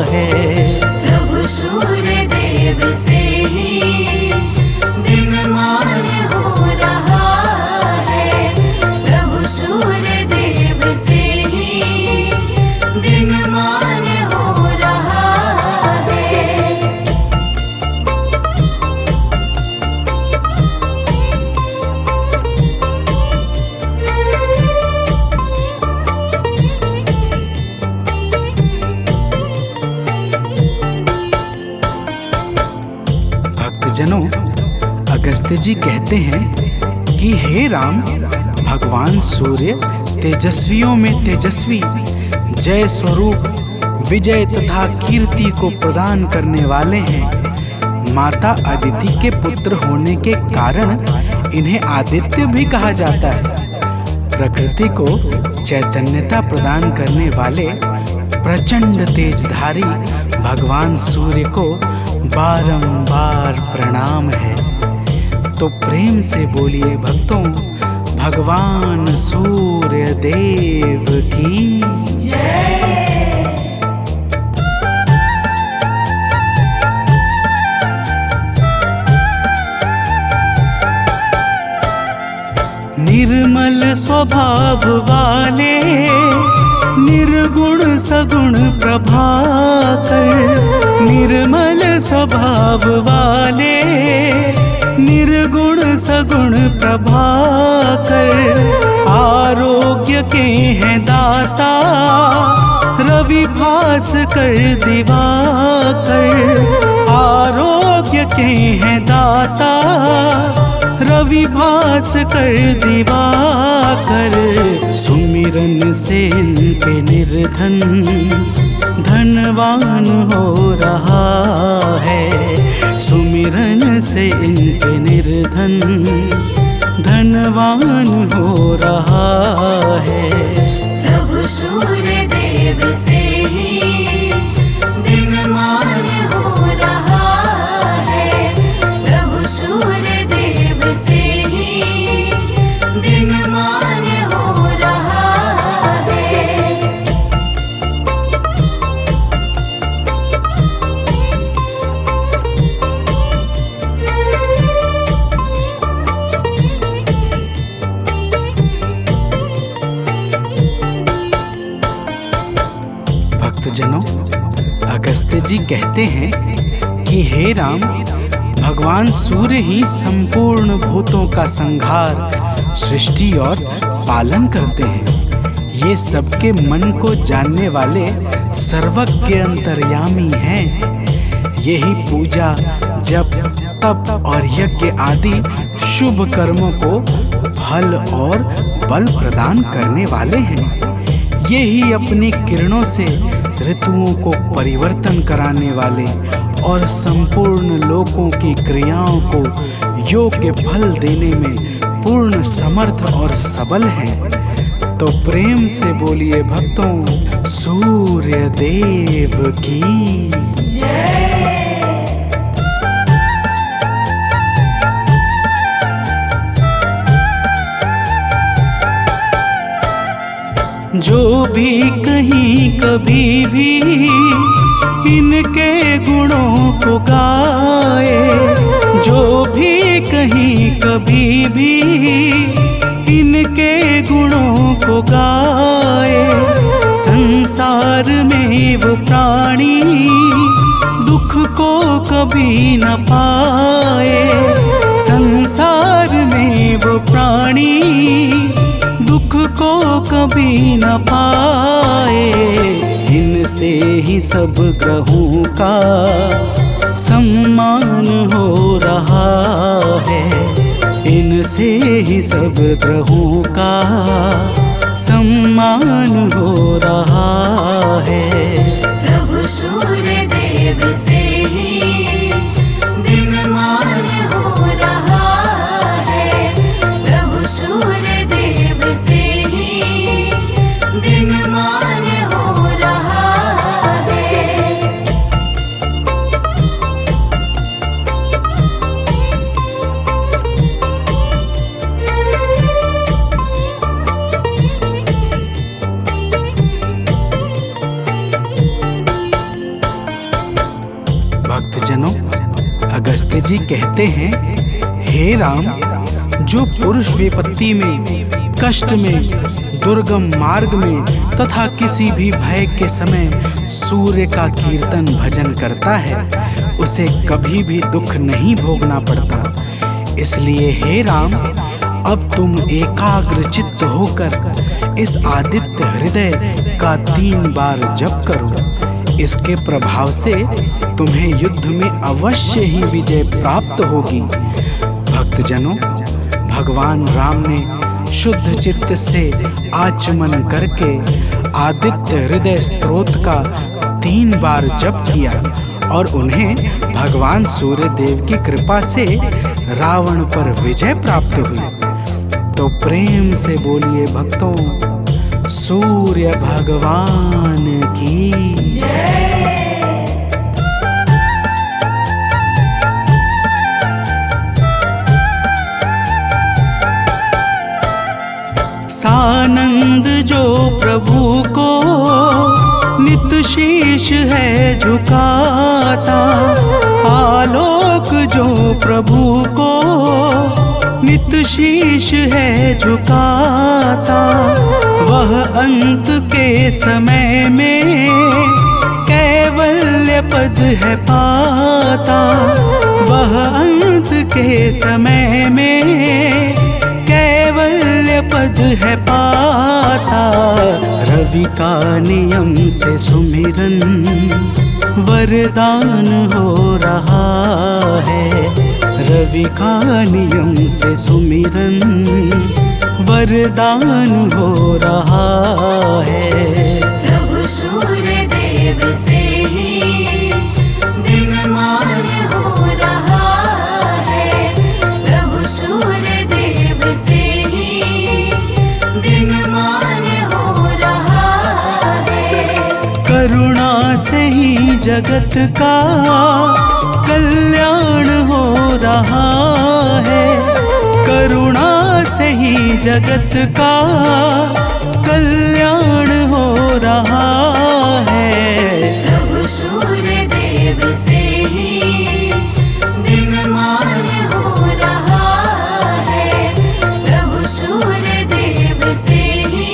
है। प्रभु सूर्य देव से ही दिनमान हो रहा है। प्रभु सूर्य देव से ही दिनमान हो रहा है। भक्तजनों, अगस्त्य जी कहते हैं कि हे राम, भगवान सूर्य तेजस्वियों में तेजस्वी, जय स्वरूप विजय तथा कीर्ति को प्रदान करने वाले हैं। माता अदिति के पुत्र होने के कारण इन्हें आदित्य भी कहा जाता है। प्रकृति को चैतन्यता प्रदान करने वाले प्रचंड तेजधारी भगवान सूर्य को बारंबार प्रणाम है। तो प्रेम से बोलिए भक्तों, भगवान सूर्य देव की निर्मल स्वभाव वाले, निर्गुण सगुण प्रभाकर। निर्मल स्वभाव वाले, निर्गुण सगुण प्रभाकर। आरोग्य के हैं दाता, रवि भास्कर दिवाकर। आरोग्य के हैं दाता, रवि भास्कर दिवाकर। सुमिरन से इनके निर्धन धनवान हो रहा है। सुमिरन से इनके निर्धन धनवान हो रहा है। प्रभु सूर्य देव से ही दिनमान हो रहा है। प्रभु सूर्य देव से ही दिनमान हो रहा है। भक्तजनों, अगस्त्य जी कहते हैं कि हे राम, भगवान सूर्य ही संपूर्ण भूतों का संहार, सृष्टि और पालन करते हैं। ये सबके मन को जानने वाले सर्वज्ञ अंतर्यामी हैं। यही पूजा, जप, तप और यज्ञ आदि शुभ कर्मों को फल और बल प्रदान करने वाले हैं। यही अपनी किरणों से ऋतुओं को परिवर्तन कराने वाले और संपूर्ण लोकों की क्रियाओं को योग्य फल देने में पूर्ण समर्थ और सबल हैं। तो प्रेम से बोलिए भक्तों, सूर्य देव की जो भी कहीं कभी भी इनके गुणों को गाए, जो भी कहीं कभी भी इनके गुणों को गाए, संसार में वो प्राणी दुख को कभी न पाए, संसार में वो प्राणी दुख को कभी न पाए। इनसे ही सब ग्रहों का सम्मान हो रहा है, इनसे ही सब ग्रहों का सम्मान हो रहा है। प्रभु सूर्य देव से ही दिनमान हो रहा है, प्रभु सूर्य देव से ही दिनमान हो रहा है। भक्तजनों, अगस्त्य जी कहते हैं, हे राम, जो पुरुष विपत्ति में, कष्ट में, दुर्गम मार्ग में तथा किसी भी भय के समय सूर्य का कीर्तन भजन करता है, उसे कभी भी दुख नहीं भोगना पड़ता। इसलिए हे राम, अब तुम एकाग्र चित्त होकर इस आदित्य हृदय का 3 बार जप करो। इसके प्रभाव से तुम्हें युद्ध में अवश्य ही विजय प्राप्त होगी। भक्तजनों, भगवान राम ने शुद्ध चित्त से आचमन करके आदित्य हृदय स्तोत्र का 3 बार जप किया और उन्हें भगवान सूर्य देव की कृपा से रावण पर विजय प्राप्त हुई। तो प्रेम से बोलिए भक्तों, सूर्य भगवान की जय। सानंद जो प्रभु को नित शीश है झुकाता, आलोक जो प्रभु को नित शीश है झुकाता, वह अंत के समय में कैवल्य पद है पाता, वह अंत के समय में कैवल्य पद है पाता। रवि का नियम से सुमिरन वरदान हो रहा है, रवि का नियम से सुमिरन वरदान हो रहा है। प्रभु सूर्य देव से ही दिनमान हो रहा है, प्रभु सूर्य देव से ही दिनमान हो रहा है। करुणा से ही जगत का कल्याण हो रहा है, करुणा से ही जगत का कल्याण हो रहा है। प्रभु सूर्य देव से ही दिनमान हो रहा है, प्रभु सूर्य देव से ही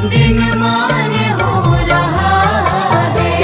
दिनमान हो रहा है।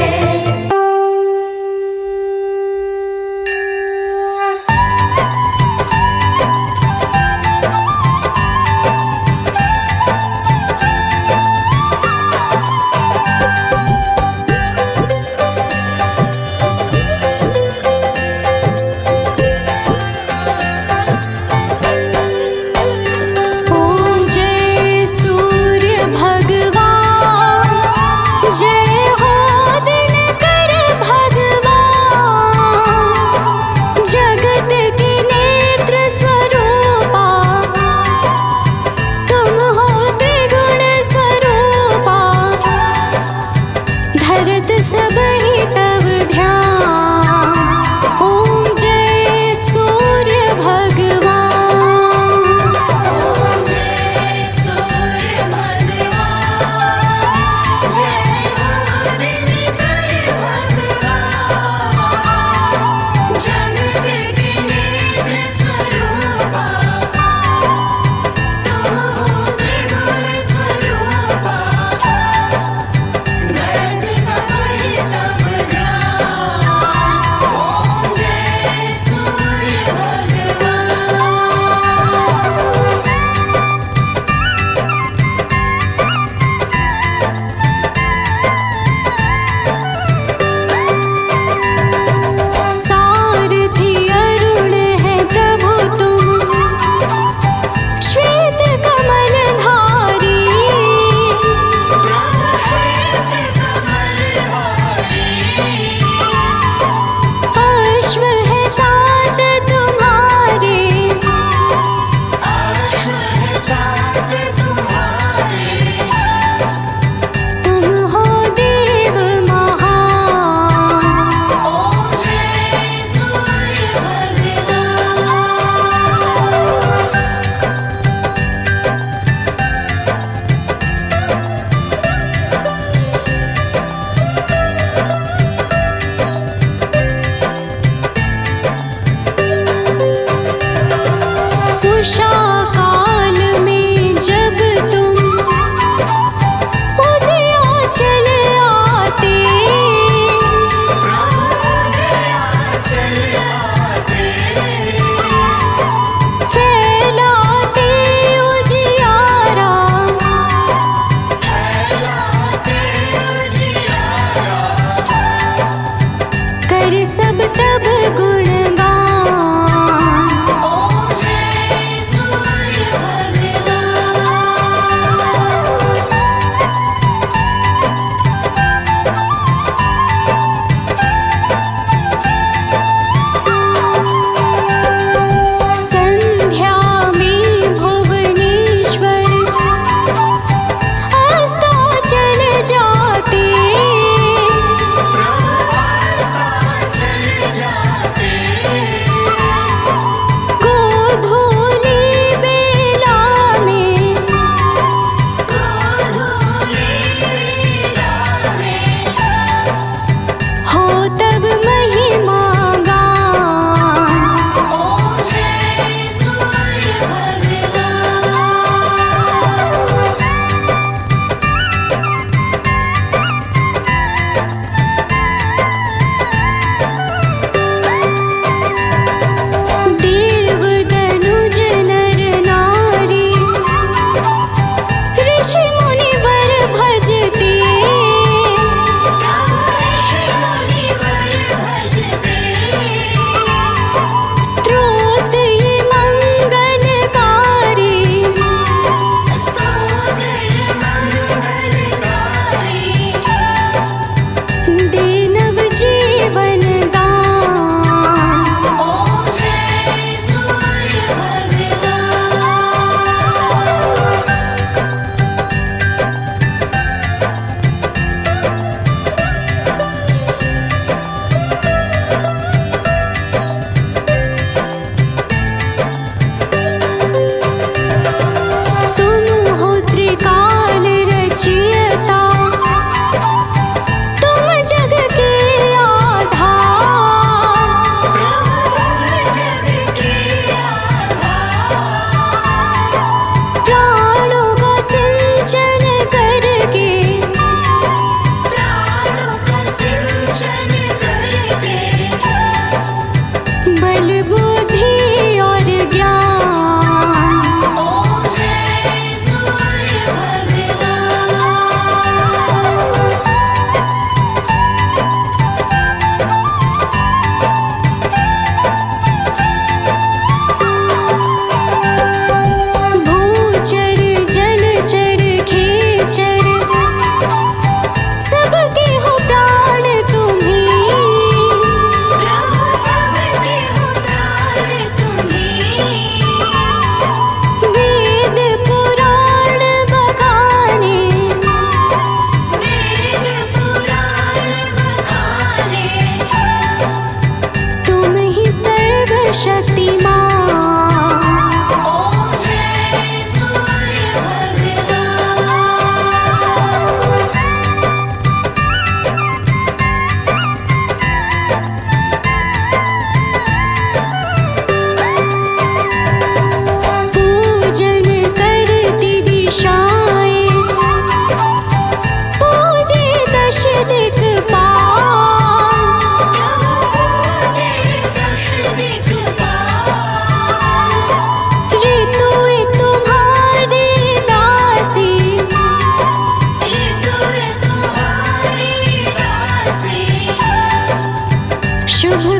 शुभ